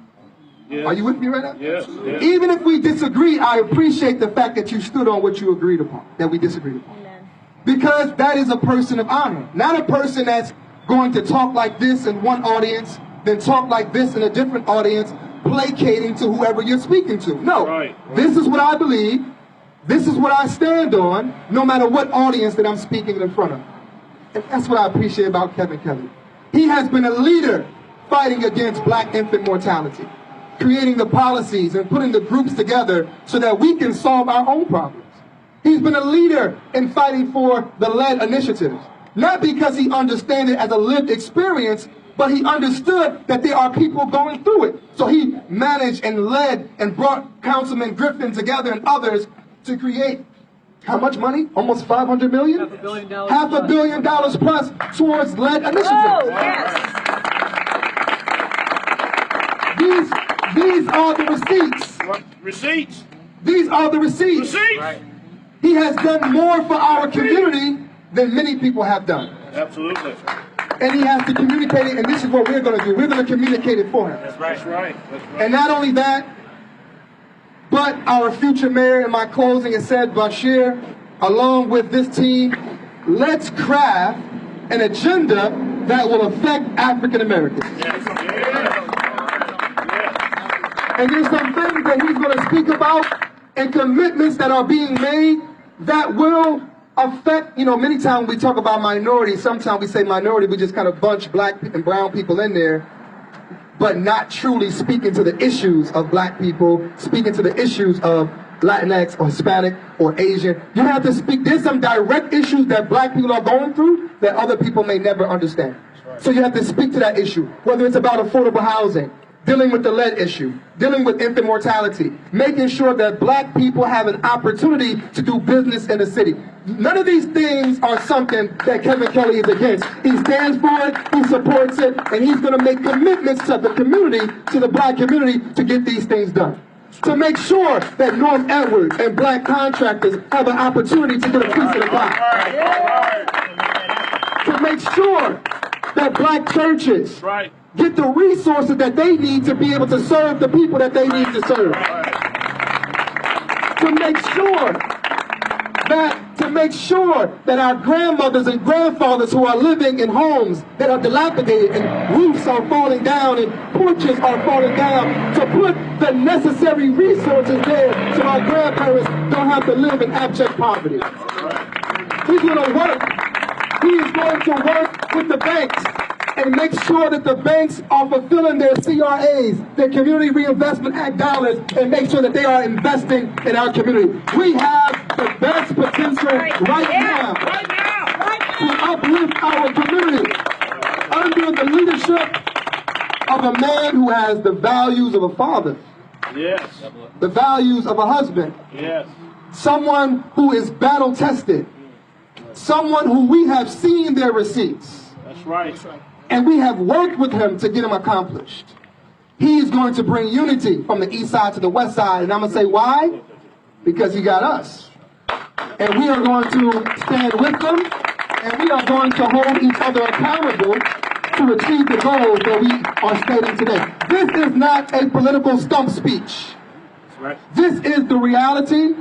Yes. Are you with me right now? Yes. Yes. Even if we disagree, I appreciate the fact that you stood on what you agreed upon, that we disagreed upon. Amen. Because that is a person of honor, not a person that's going to talk like this in one audience, then talk like this in a different audience, placating to whoever you're speaking to. No, Right. This is what I believe. This is what I stand on, no matter what audience that I'm speaking in front of. And that's what I appreciate about Kevin Kelley. He has been a leader fighting against black infant mortality, creating the policies and putting the groups together so that we can solve our own problems. He's been a leader in fighting for the lead initiatives, not because he understands it as a lived experience, but he understood that there are people going through it. So he managed and led and brought Councilman Griffin together and others to create how much money? Almost $500 million? $500 million. $500 million plus towards lead initiatives. Oh, yes. These are the receipts. Receipts. These are the receipts. Receipts. Right. He has done more for our community than many people have done. Absolutely. And he has to communicate it, and this is what we're going to do. We're going to communicate it for him. That's right. That's right. That's right. And not only that, but our future mayor, in my closing, has said, Bashir, along with this team, let's craft an agenda that will affect African Americans. Yes. Yes. And there's some things that he's going to speak about and commitments that are being made that will affect, many times we talk about minority, sometimes we say minority, we just kind of bunch black and brown people in there, but not truly speaking to the issues of black people, speaking to the issues of Latinx or Hispanic or Asian. You have to speak, there's some direct issues that black people are going through that other people may never understand. So you have to speak to that issue, whether it's about affordable housing, dealing with the lead issue, dealing with infant mortality, making sure that black people have an opportunity to do business in the city. None of these things are something that Kevin Kelley is against. He stands for it, he supports it, and he's going to make commitments to the community, to the black community, to get these things done. To make sure that Norm Edwards and black contractors have an opportunity to get a piece of the pie. To make sure that black churches get the resources that they need to be able to serve the people that they need to serve. To make sure that our grandmothers and grandfathers who are living in homes that are dilapidated and roofs are falling down and porches are falling down, to put the necessary resources there so our grandparents don't have to live in abject poverty. He's going to work. He is going to work with the banks and make sure that the banks are fulfilling their CRAs, their Community Reinvestment Act dollars, and make sure that they are investing in our community. We have the best potential right now to uplift our community under the leadership of a man who has the values of a father, the values of a husband, someone who is battle-tested, someone who we have seen their receipts. That's right. And we have worked with him to get him accomplished. He is going to bring unity from the east side to the west side. And I'm going to say why? Because he got us. And we are going to stand with them. And we are going to hold each other accountable to achieve the goals that we are stating today. This is not a political stump speech. This is the reality.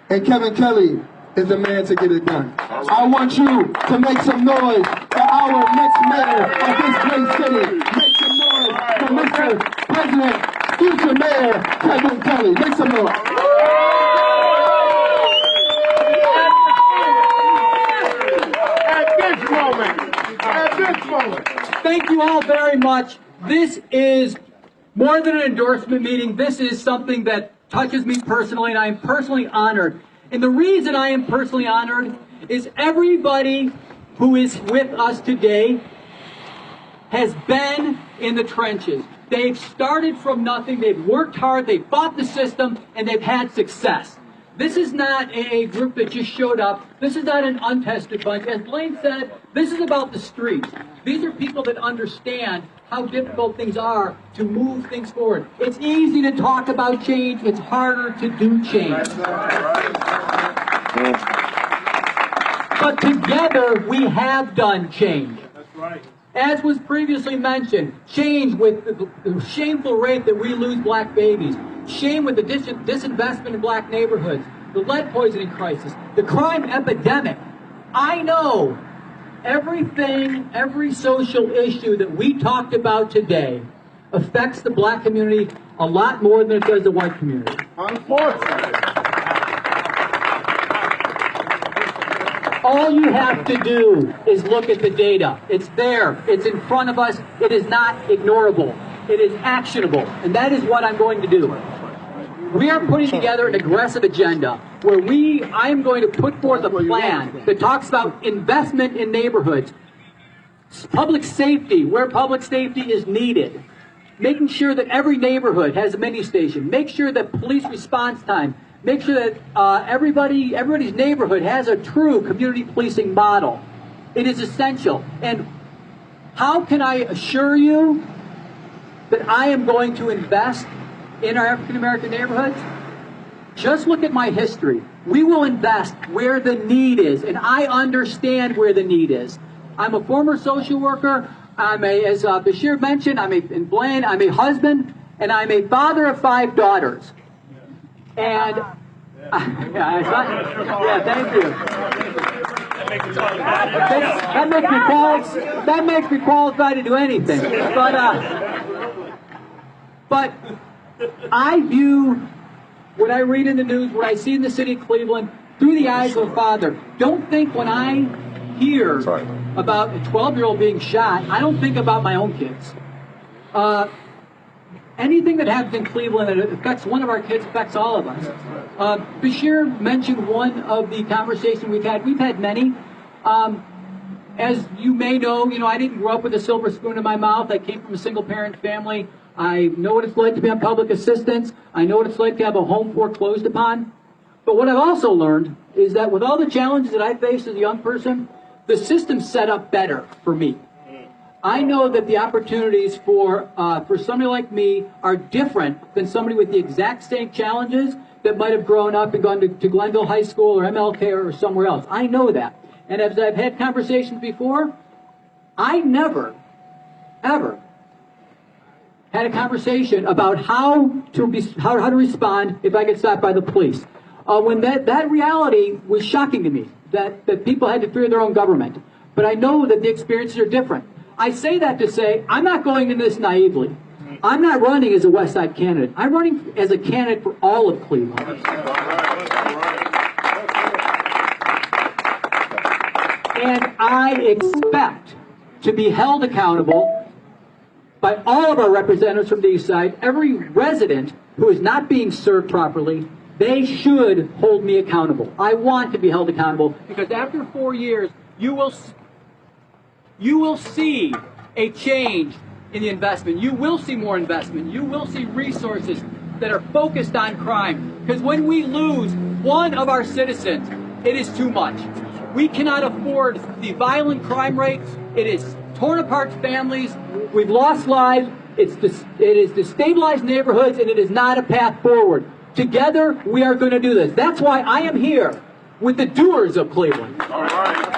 And Kevin Kelley is the man to get it done. I want you to make some noise for our next mayor of this great city. Make some noise for Mr. President, future Mayor Kevin Kelley. Make some noise. At this moment. Thank you all very much. This is more than an endorsement meeting. This is something that touches me personally, and I am personally honored. And the reason I am personally honored is everybody who is with us today has been in the trenches. They've started from nothing, they've worked hard, they've fought the system, and they've had success. This is not a group that just showed up. This is not an untested bunch. As Blaine said, this is about the streets. These are people that understand how difficult things are to move things forward. It's easy to talk about change. It's harder to do change. But together, we have done change. That's right. As was previously mentioned, change with the shameful rate that we lose black babies, shame with the disinvestment in black neighborhoods, the lead poisoning crisis, the crime epidemic. I know every social issue that we talked about today affects the black community a lot more than it does the white community. Unfortunately. All you have to do is look at the data. It's there. It's in front of us. It is not ignorable. It is actionable. And that is what I'm going to do. We are putting together an aggressive agenda where I'm going to put forth a plan that talks about investment in neighborhoods, public safety, where public safety is needed, making sure that every neighborhood has a mini station, make sure that police response time, make sure that everybody's neighborhood has a true community policing model. It is essential. And how can I assure you that I am going to invest in our African American neighborhoods? Just look at my history. We will invest where the need is, and I understand where the need is. I'm a former social worker. As Bashir mentioned, and Blaine, I'm a husband, and I'm a father of 5 daughters. And thank you. That makes me qualified to do anything. But I view what I read in the news, what I see in the city of Cleveland, through the eyes of a father. Don't think when I hear about a 12-year-old being shot, I don't think about my own kids. Anything that happens in Cleveland that affects one of our kids affects all of us. Bashir mentioned one of the conversations we've had. We've had many. As you may know, I didn't grow up with a silver spoon in my mouth. I came from a single-parent family. I know what it's like to be on public assistance. I know what it's like to have a home foreclosed upon. But what I've also learned is that with all the challenges that I faced as a young person, the system's set up better for me. I know that the opportunities for somebody like me are different than somebody with the exact same challenges that might have grown up and gone to Glenville High School or MLK or somewhere else. I know that. And as I've had conversations before, I never, ever had a conversation about how to respond if I get stopped by the police. When that reality was shocking to me, that people had to fear their own government. But I know that the experiences are different. I say that to say I'm not going into this naively. I'm not running as a West Side candidate. I'm running as a candidate for all of Cleveland. And I expect to be held accountable by all of our representatives from the East Side. Every resident who is not being served properly, they should hold me accountable. I want to be held accountable because after 4 years, you will see a change in the investment. You will see more investment. You will see resources that are focused on crime. Because when we lose one of our citizens, it is too much. We cannot afford the violent crime rates. It is torn apart families. We've lost lives. It is destabilized neighborhoods, and it is not a path forward. Together, we are going to do this. That's why I am here with the doers of Cleveland. All right.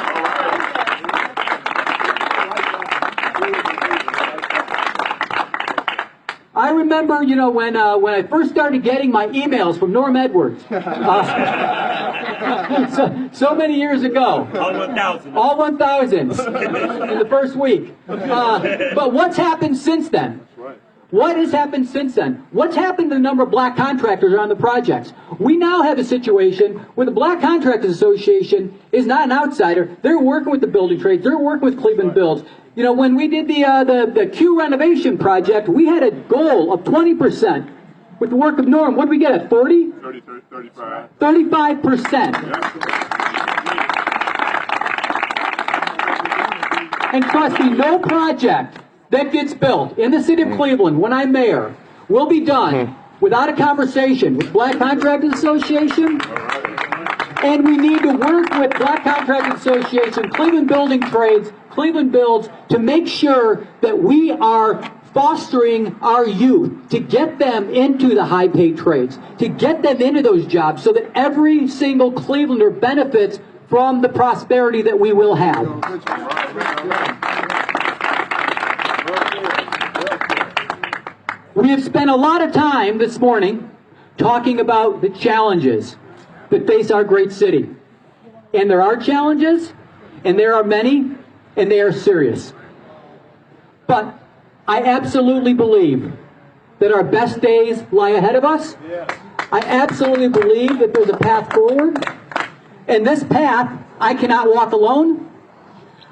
I remember, when I first started getting my emails from Norm Edwards, so many years ago. All 1,000 in the first week. But what's happened since then? What has happened since then? What's happened to the number of black contractors on the projects? We now have a situation where the Black Contractors Association is not an outsider. They're working with the building trades. They're working with Cleveland Builds. When we did the Q renovation project, we had a goal of 20%. With the work of Norm, what did we get at 40? 35. 35%. And trust me, no project that gets built in the city of Cleveland when I'm mayor will be done without a conversation with Black Contractors Association And we need to work with Black Contracting Association, Cleveland Building Trades, Cleveland Builds, to make sure that we are fostering our youth, to get them into the high-paid trades, to get them into those jobs so that every single Clevelander benefits from the prosperity that we will have. We have spent a lot of time this morning talking about the challenges that face our great city. And there are challenges, and there are many, and they are serious. But I absolutely believe that our best days lie ahead of us. I absolutely believe that there's a path forward. And this path, I cannot walk alone.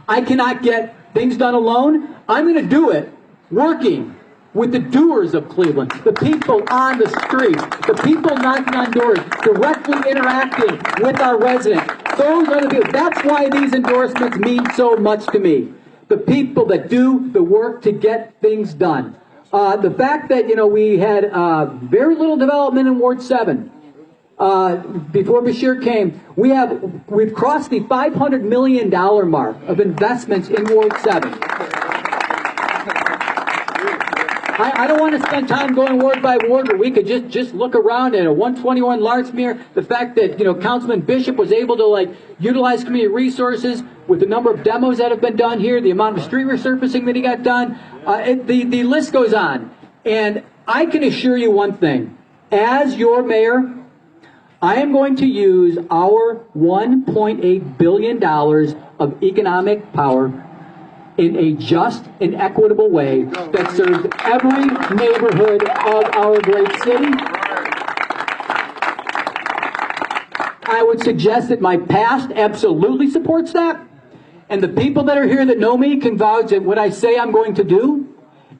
I cannot get things done alone. I'm going to do it working with the doers of Cleveland, the people on the street, the people knocking on doors, directly interacting with our residents. Those are the people. That's why these endorsements mean so much to me. The people that do the work to get things done. The fact that, we had very little development in Ward 7 before Bashir came. We've crossed the $500 million mark of investments in Ward 7. I don't want to spend time going ward by ward, but we could just look around at a 121 Larksmere. The fact that, Councilman Bishop was able to, utilize community resources with the number of demos that have been done here, the amount of street resurfacing that he got done. The list goes on. And I can assure you one thing. As your mayor, I am going to use our $1.8 billion of economic power in a just and equitable way that serves every neighborhood of our great city. I would suggest that my past absolutely supports that. And the people that are here that know me can vouch at what I say I'm going to do.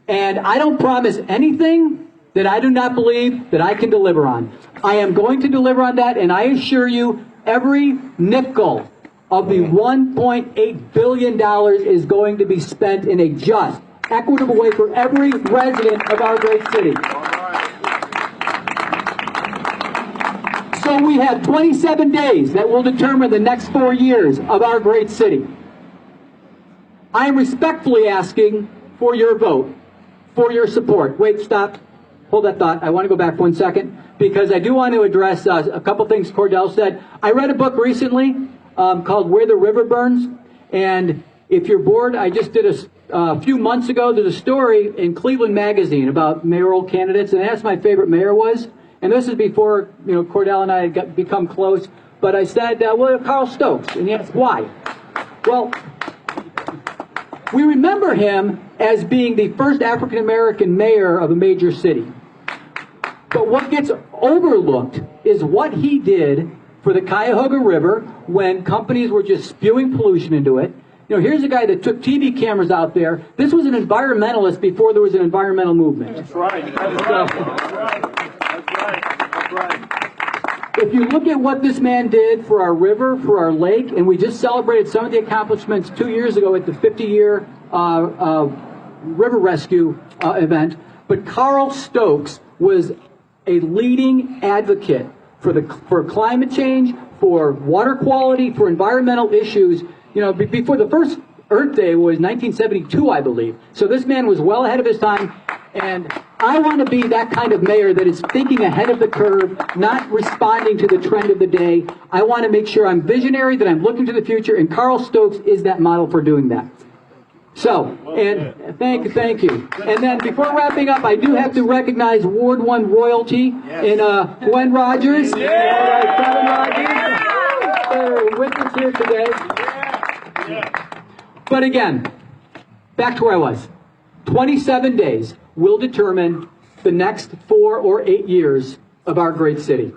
And I don't promise anything that I do not believe that I can deliver on. I am going to deliver on that, and I assure you every nickel of the $1.8 billion is going to be spent in a just, equitable way for every resident of our great city. So we have 27 days that will determine the next 4 years of our great city. I am respectfully asking for your vote, for your support. Wait, stop. Hold that thought. I want to go back 1 second because I do want to address a couple things Cordell said. I read a book recently called Where the River Burns. And if you're bored, I just did a few months ago, there's a story in Cleveland Magazine about mayoral candidates, and that's my favorite mayor was. And this is before, Cordell and I had become close. But I said, well, Carl Stokes. And he asked, why? Well, we remember him as being the first African-American mayor of a major city. But what gets overlooked is what he did for the Cuyahoga River when companies were just spewing pollution into it. Here's a guy that took TV cameras out there. This was an environmentalist before there was an environmental movement. That's right. That's right. If you look at what this man did for our river, for our lake, and we just celebrated some of the accomplishments 2 years ago at the 50-year river rescue event, but Carl Stokes was a leading advocate for climate change, for water quality, for environmental issues. Before the first Earth Day was 1972, I believe. So this man was well ahead of his time, and I want to be that kind of mayor that is thinking ahead of the curve, not responding to the trend of the day. I want to make sure I'm visionary, that I'm looking to the future, and Carl Stokes is that model for doing that. So, and thank you. And then before wrapping up, I do have to recognize Ward 1 royalty in Gwen Rogers. Kevin Rogers. They're with us here today. But again, back to where I was. 27 days will determine the next 4 or 8 years of our great city.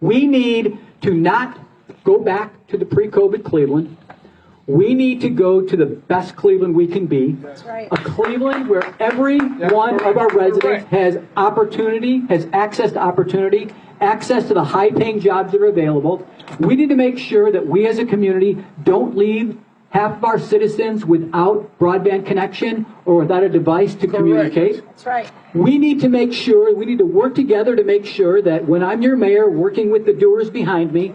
We need to not go back to the pre-COVID Cleveland. We need to go to the best Cleveland we can be. That's right. A Cleveland where every one of our residents has opportunity, has access to opportunity, access to the high-paying jobs that are available. We need to make sure that we as a community don't leave half of our citizens without broadband connection or without a device to communicate. That's right. We need to make sure, we need to work together to make sure that when I'm your mayor, working with the doers behind me,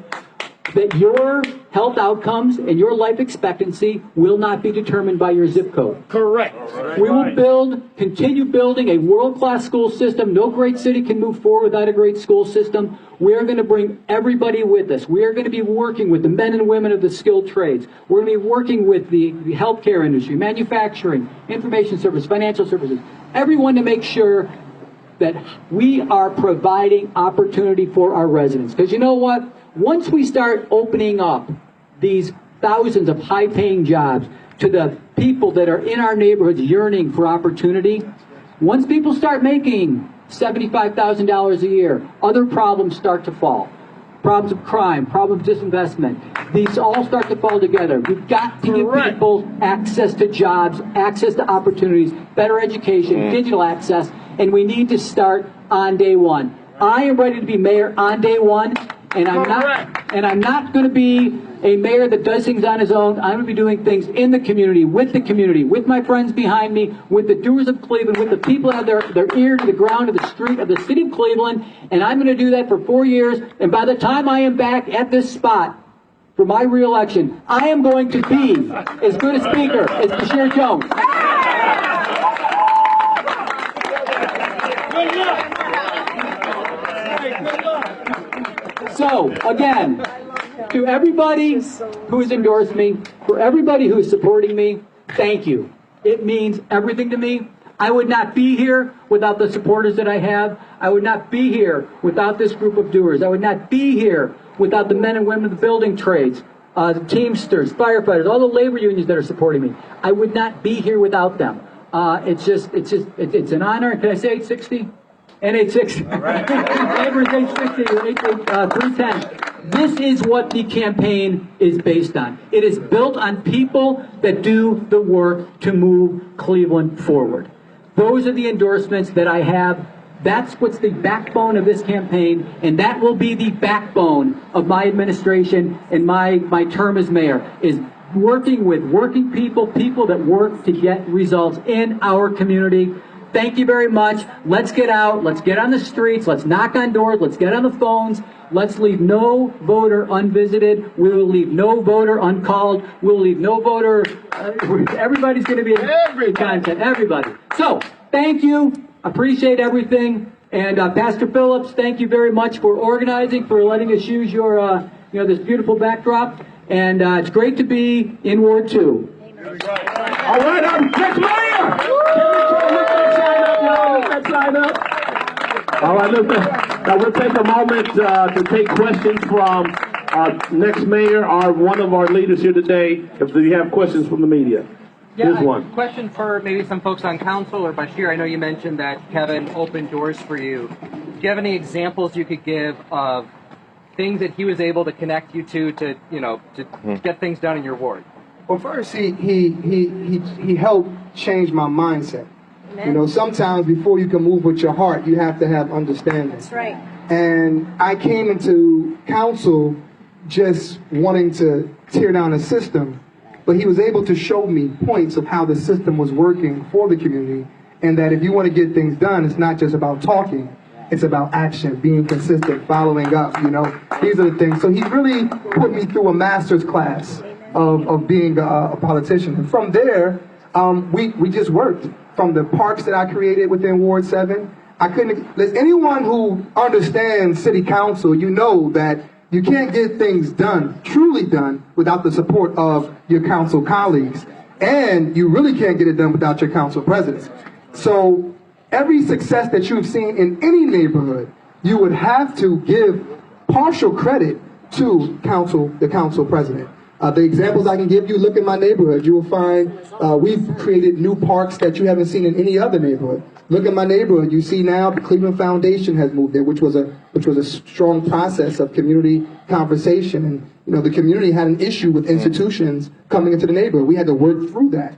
that your health outcomes and your life expectancy will not be determined by your zip code. Correct. We will continue building a world-class school system. No great city can move forward without a great school system. We are going to bring everybody with us. We are going to be working with the men and women of the skilled trades. We're going to be working with the healthcare industry, manufacturing, information services, financial services, everyone to make sure that we are providing opportunity for our residents. Because you know what? Once we start opening up these thousands of high-paying jobs to the people that are in our neighborhoods yearning for opportunity, once people start making $75,000 a year, other problems start to fall. Problems of crime, problems of disinvestment. These all start to fall together. We've got to give people access to jobs, access to opportunities, better education, digital access, and we need to start on day one. I am ready to be mayor on day one, and I'm not going to be a mayor that does things on his own. I'm going to be doing things in the community, with my friends behind me, with the doers of Cleveland, with the people that have their ear to the ground of the street of the city of Cleveland, and I'm going to do that for 4 years, and by the time I am back at this spot for my re-election, I am going to be as good a speaker as Bashir Jones. So, again, to everybody who has endorsed me, for everybody who is supporting me, thank you. It means everything to me. I would not be here without the supporters that I have. I would not be here without this group of doers. I would not be here without the men and women of the building trades, the Teamsters, firefighters, all the labor unions that are supporting me. I would not be here without them. It's an honor. Can I say 860? And 860. Labor's 860 or 310. This is what the campaign is based on. It is built on people that do the work to move Cleveland forward. Those are the endorsements that I have. That's what's the backbone of this campaign, and that will be the backbone of my administration and my term as mayor, is working with working people that work to get results in our community. Thank you very much. Let's get out. Let's get on the streets. Let's knock on doors. Let's get on the phones. Let's leave no voter unvisited. We will leave no voter uncalled. We'll leave no voter. Everybody's going to be in content. Everybody. So, thank you. Appreciate everything. And Pastor Phillips, thank you very much for organizing, for letting us use your, this beautiful backdrop. And it's great to be in Ward 2. All right, next mayor. All right, now we'll take a moment to take questions from our next mayor, one of our leaders here today. If you have questions from the media, here's one. Question for maybe some folks on council or Bashir. I know you mentioned that Kevin opened doors for you. Do you have any examples you could give of things that he was able to connect you to get things done in your ward? Well, first, he helped change my mindset. Amen. Sometimes before you can move with your heart, you have to have understanding. That's right. And I came into council just wanting to tear down a system, but he was able to show me points of how the system was working for the community, and that if you want to get things done, it's not just about talking. It's about action, being consistent, following up, These are the things. So he really put me through a master's class of being a politician. And from there, we just worked. From the parks that I created within Ward 7, anyone who understands city council, that you can't get things done, truly done, without the support of your council colleagues. And you really can't get it done without your council presidents. So every success that you've seen in any neighborhood, you would have to give partial credit to the council president. The examples I can give you, look in my neighborhood, you will find we've created new parks that you haven't seen in any other neighborhood. Look at my neighborhood, you see now the Cleveland Foundation has moved there, which was a strong process of community conversation. And the community had an issue with institutions coming into the neighborhood. We had to work through that.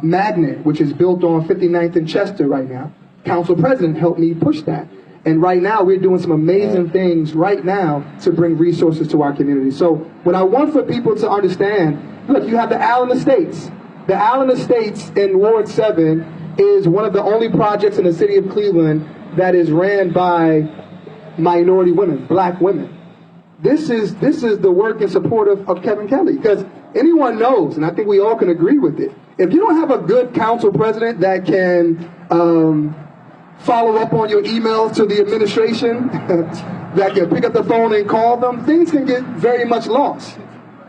Magnet, which is built on 59th and Chester right now. Council president helped me push that. And right now, we're doing some amazing things right now to bring resources to our community. So what I want for people to understand, look, you have the Allen Estates. The Allen Estates in Ward 7 is one of the only projects in the city of Cleveland that is ran by minority women, black women. this is the work in support of Kevin Kelley, because anyone knows, and I think we all can agree with it, if you don't have a good council president that can follow up on your emails to the administration, that can pick up the phone and call them, things can get very much lost.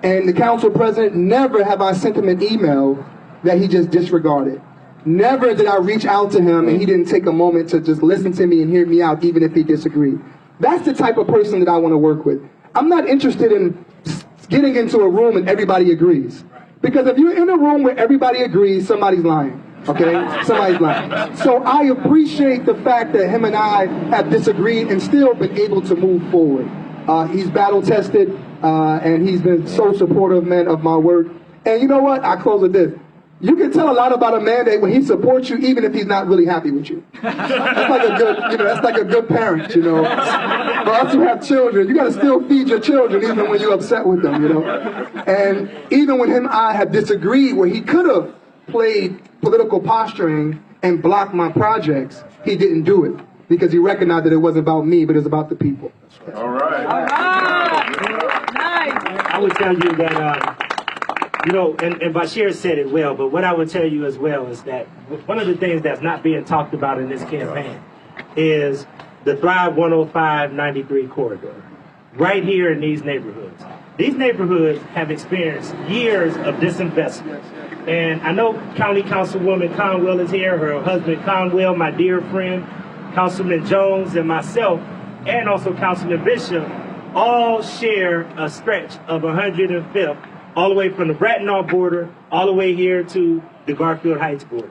And the council president, never have I sent him an email that he just disregarded. Never did I reach out to him and he didn't take a moment to just listen to me and hear me out, even if he disagreed. That's the type of person that I want to work with. I'm not interested in getting into a room and everybody agrees. Because if you're in a room where everybody agrees, somebody's lying. Okay? Somebody's lying. So I appreciate the fact that him and I have disagreed and still been able to move forward. He's battle tested, and he's been so supportive, man, of my work. And you know what? I close with this. You can tell a lot about a man that when he supports you, even if he's not really happy with you. That's like a good, that's like a good parent, For us who have children, you got to still feed your children even when you're upset with them, And even when him and I have disagreed, where he could have played political posturing and blocked my projects, he didn't do it because he recognized that it wasn't about me, but it was about the people. All right. All right. Nice. I would tell you that, and Bashir said it well, but what I would tell you as well is that one of the things that's not being talked about in this campaign is the Thrive 105-93 corridor, right here in these neighborhoods. These neighborhoods have experienced years of disinvestment. And I know County Councilwoman Conwell is here, her husband Conwell, my dear friend, Councilman Jones, and myself, and also Councilman Bishop, all share a stretch of 105th, all the way from the Bracknell border, all the way here to the Garfield Heights border.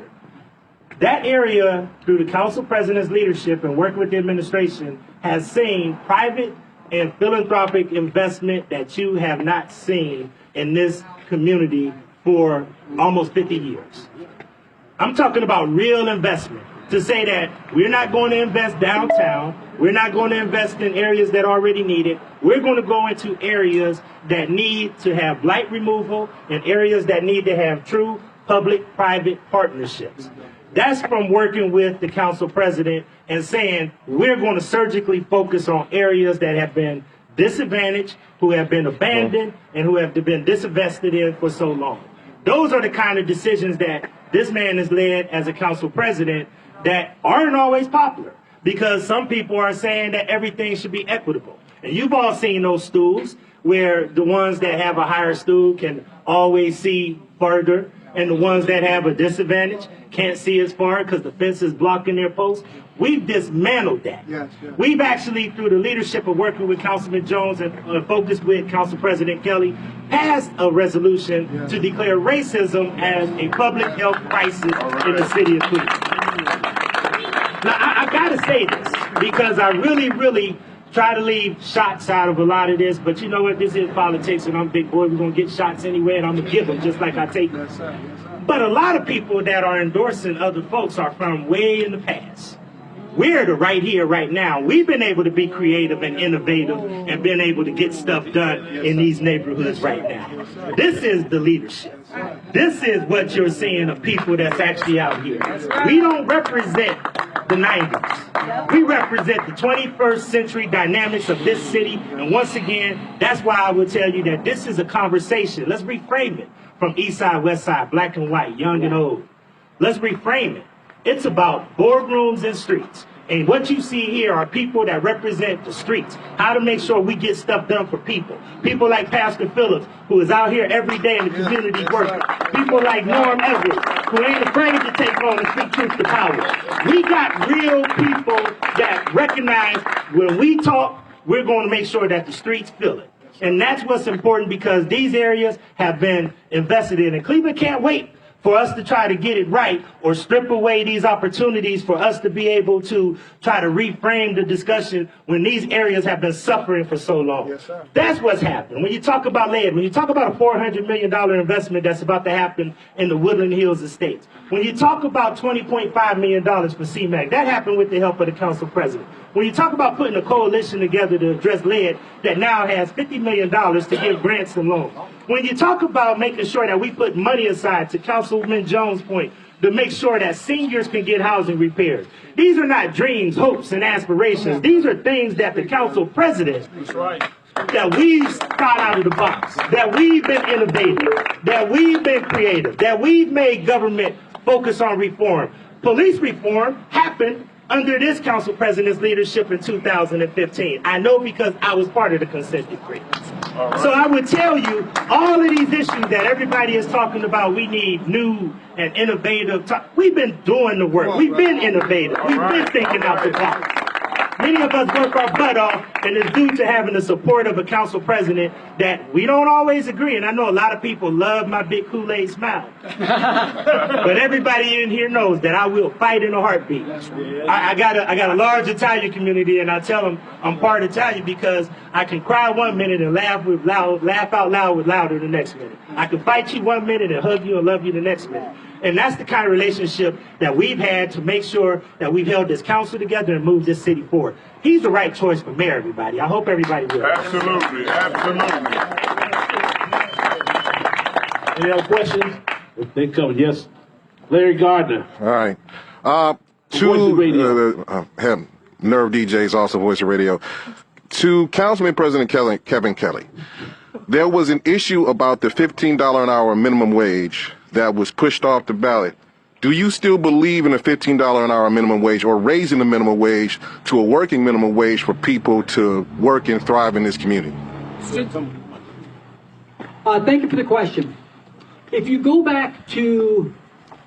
That area, through the council president's leadership and working with the administration, has seen private and philanthropic investment that you have not seen in this community for almost 50 years. I'm talking about real investment. To say that we're not going to invest downtown, we're not going to invest in areas that already need it, we're going to go into areas that need to have blight removal and areas that need to have true public-private partnerships. That's from working with the council president and saying we're going to surgically focus on areas that have been disadvantaged, who have been abandoned, and who have been disinvested in for so long. Those are the kind of decisions that this man has led as a council president that aren't always popular, because some people are saying that everything should be equitable. And you've all seen those stools where the ones that have a higher stool can always see further, and the ones that have a disadvantage can't see as far because the fence is blocking their posts. We've dismantled that. Yes. We've actually, through the leadership of working with Councilman Jones and focused with Council President Kelley, passed a resolution to declare racism as a public health crisis in the city of Cleveland. Now, I gotta say this because I really try to leave shots out of a lot of this, but you know what? This is politics, and I'm a big boy. We're gonna get shots anyway, and I'm gonna give them just like I take them. But a lot of people that are endorsing other folks are from way in the past. We're the right here, right now. We've been able to be creative and innovative and been able to get stuff done in these neighborhoods right now. This is the leadership. This is what you're seeing of people that's actually out here. We don't represent the 90s. We represent the 21st century dynamics of this city. And once again, that's why I would tell you that this is a conversation. Let's reframe it from east side, west side, black and white, young and old. Let's reframe it. It's about boardrooms and streets. And what you see here are people that represent the streets. How to make sure we get stuff done for people. People like Pastor Phillips, who is out here every day in the community working. People like Norm Edwards, who ain't afraid to take on and speak truth to power. We got real people that recognize when we talk, we're going to make sure that the streets feel it. And that's what's important, because these areas have been invested in. And Cleveland can't wait for us to try to get it right or strip away these opportunities for us to be able to try to reframe the discussion when these areas have been suffering for so long. Yes, sir. That's what's happened. When you talk about lead, when you talk about a $400 million investment that's about to happen in the Woodland Hills Estates, when you talk about $20.5 million for CMAC, that happened with the help of the council president. When you talk about putting a coalition together to address lead that now has $50 million to give grants and loans. When you talk about making sure that we put money aside, to Councilman Jones' point, to make sure that seniors can get housing repairs. These are not dreams, hopes, and aspirations. These are things that the council president that we've thought out of the box, that we've been innovative, that we've been creative, that we've made government focus on reform. Police reform happened under this council president's leadership in 2015. I know because I was part of the consent decree. So I would tell you, all of these issues that everybody is talking about, we need new and innovative. We've been doing the work. We've been innovative. We've been thinking out the box. Many of us work our butt off, and it's due to having the support of a council president that we don't always agree. And I know a lot of people love my big Kool-Aid smile. But everybody in here knows that I will fight in a heartbeat. I got a large Italian community, and I tell them I'm part Italian because I can cry one minute and laugh out loud with louder the next minute. I can fight you one minute and hug you and love you the next minute. And that's the kind of relationship that we've had to make sure that we've held this council together and moved this city forward. He's the right choice for mayor, everybody. I hope everybody will. Absolutely, absolutely. Any other questions? If they come, yes. Larry Gardner. All right. Nerve DJs, also Voice of Radio. To Councilman President Kevin Kelley, there was an issue about the $15 an hour minimum wage that was pushed off the ballot. Do you still believe in a $15 an hour minimum wage or raising the minimum wage to a working minimum wage for people to work and thrive in this community? Thank you for the question. If you go back to,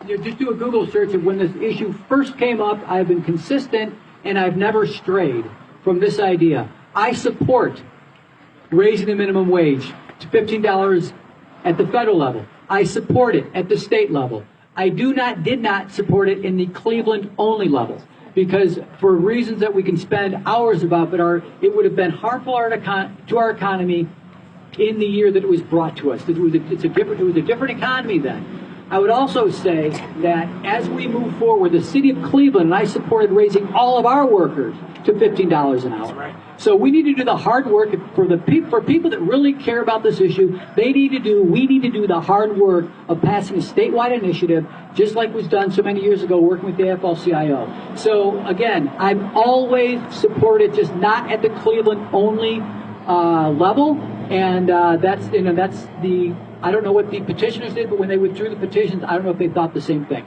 just do a Google search of when this issue first came up, I've been consistent and I've never strayed from this idea. I support raising the minimum wage to $15 at the federal level. I support it at the state level. I did not support it in the Cleveland only level because for reasons that we can spend hours about, but it would have been harmful to our economy in the year that it was brought to us. It was a different economy then. I would also say that as we move forward, the city of Cleveland, and I supported raising all of our workers to $15 an hour. So we need to do the hard work for people that really care about this issue. We need to do the hard work of passing a statewide initiative, just like was done so many years ago working with the AFL-CIO. So again, I've always supported, just not at the Cleveland only level, and that's the. I don't know what the petitioners did, but when they withdrew the petitions, I don't know if they thought the same thing.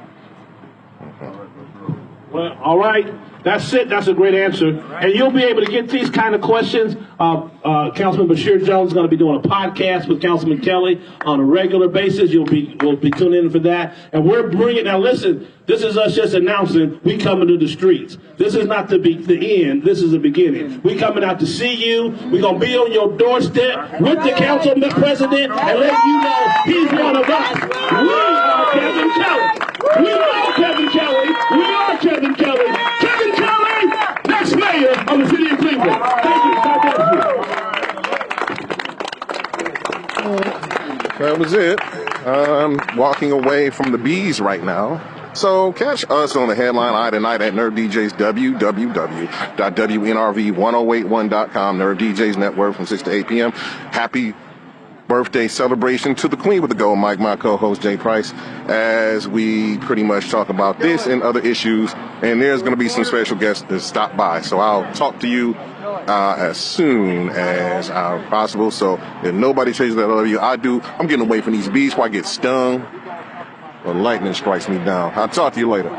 Well, all right. That's it. That's a great answer. And you'll be able to get these kind of questions. Councilman Bashir Jones is going to be doing a podcast with Councilman Kelley on a regular basis. We'll be tuning in for that. And we're bringing, now listen, this is us just announcing we coming to the streets. This is not the end. This is the beginning. We coming out to see you. We're going to be on your doorstep with the council president and let you know he's one of us. We are Kevin Kelley. We are Kevin Kelley. We are Kevin Kelley. Kevin Kelley, next mayor of the city of Cleveland. Thank you. God bless you. That was it. I'm walking away from the bees right now. So catch us on the headline eye tonight at Nerve DJs, www.wnrv1081.com, Nerve DJs Network from 6 to 8 p.m. Happy birthday celebration to the Queen with the Gold Mike, my co-host Jay Price, as we pretty much talk about this and other issues. And there's going to be some special guests that stop by. So I'll talk to you as soon as possible. So if nobody says that I love you, I do. I'm getting away from these bees before I get stung or lightning strikes me down. I'll talk to you later.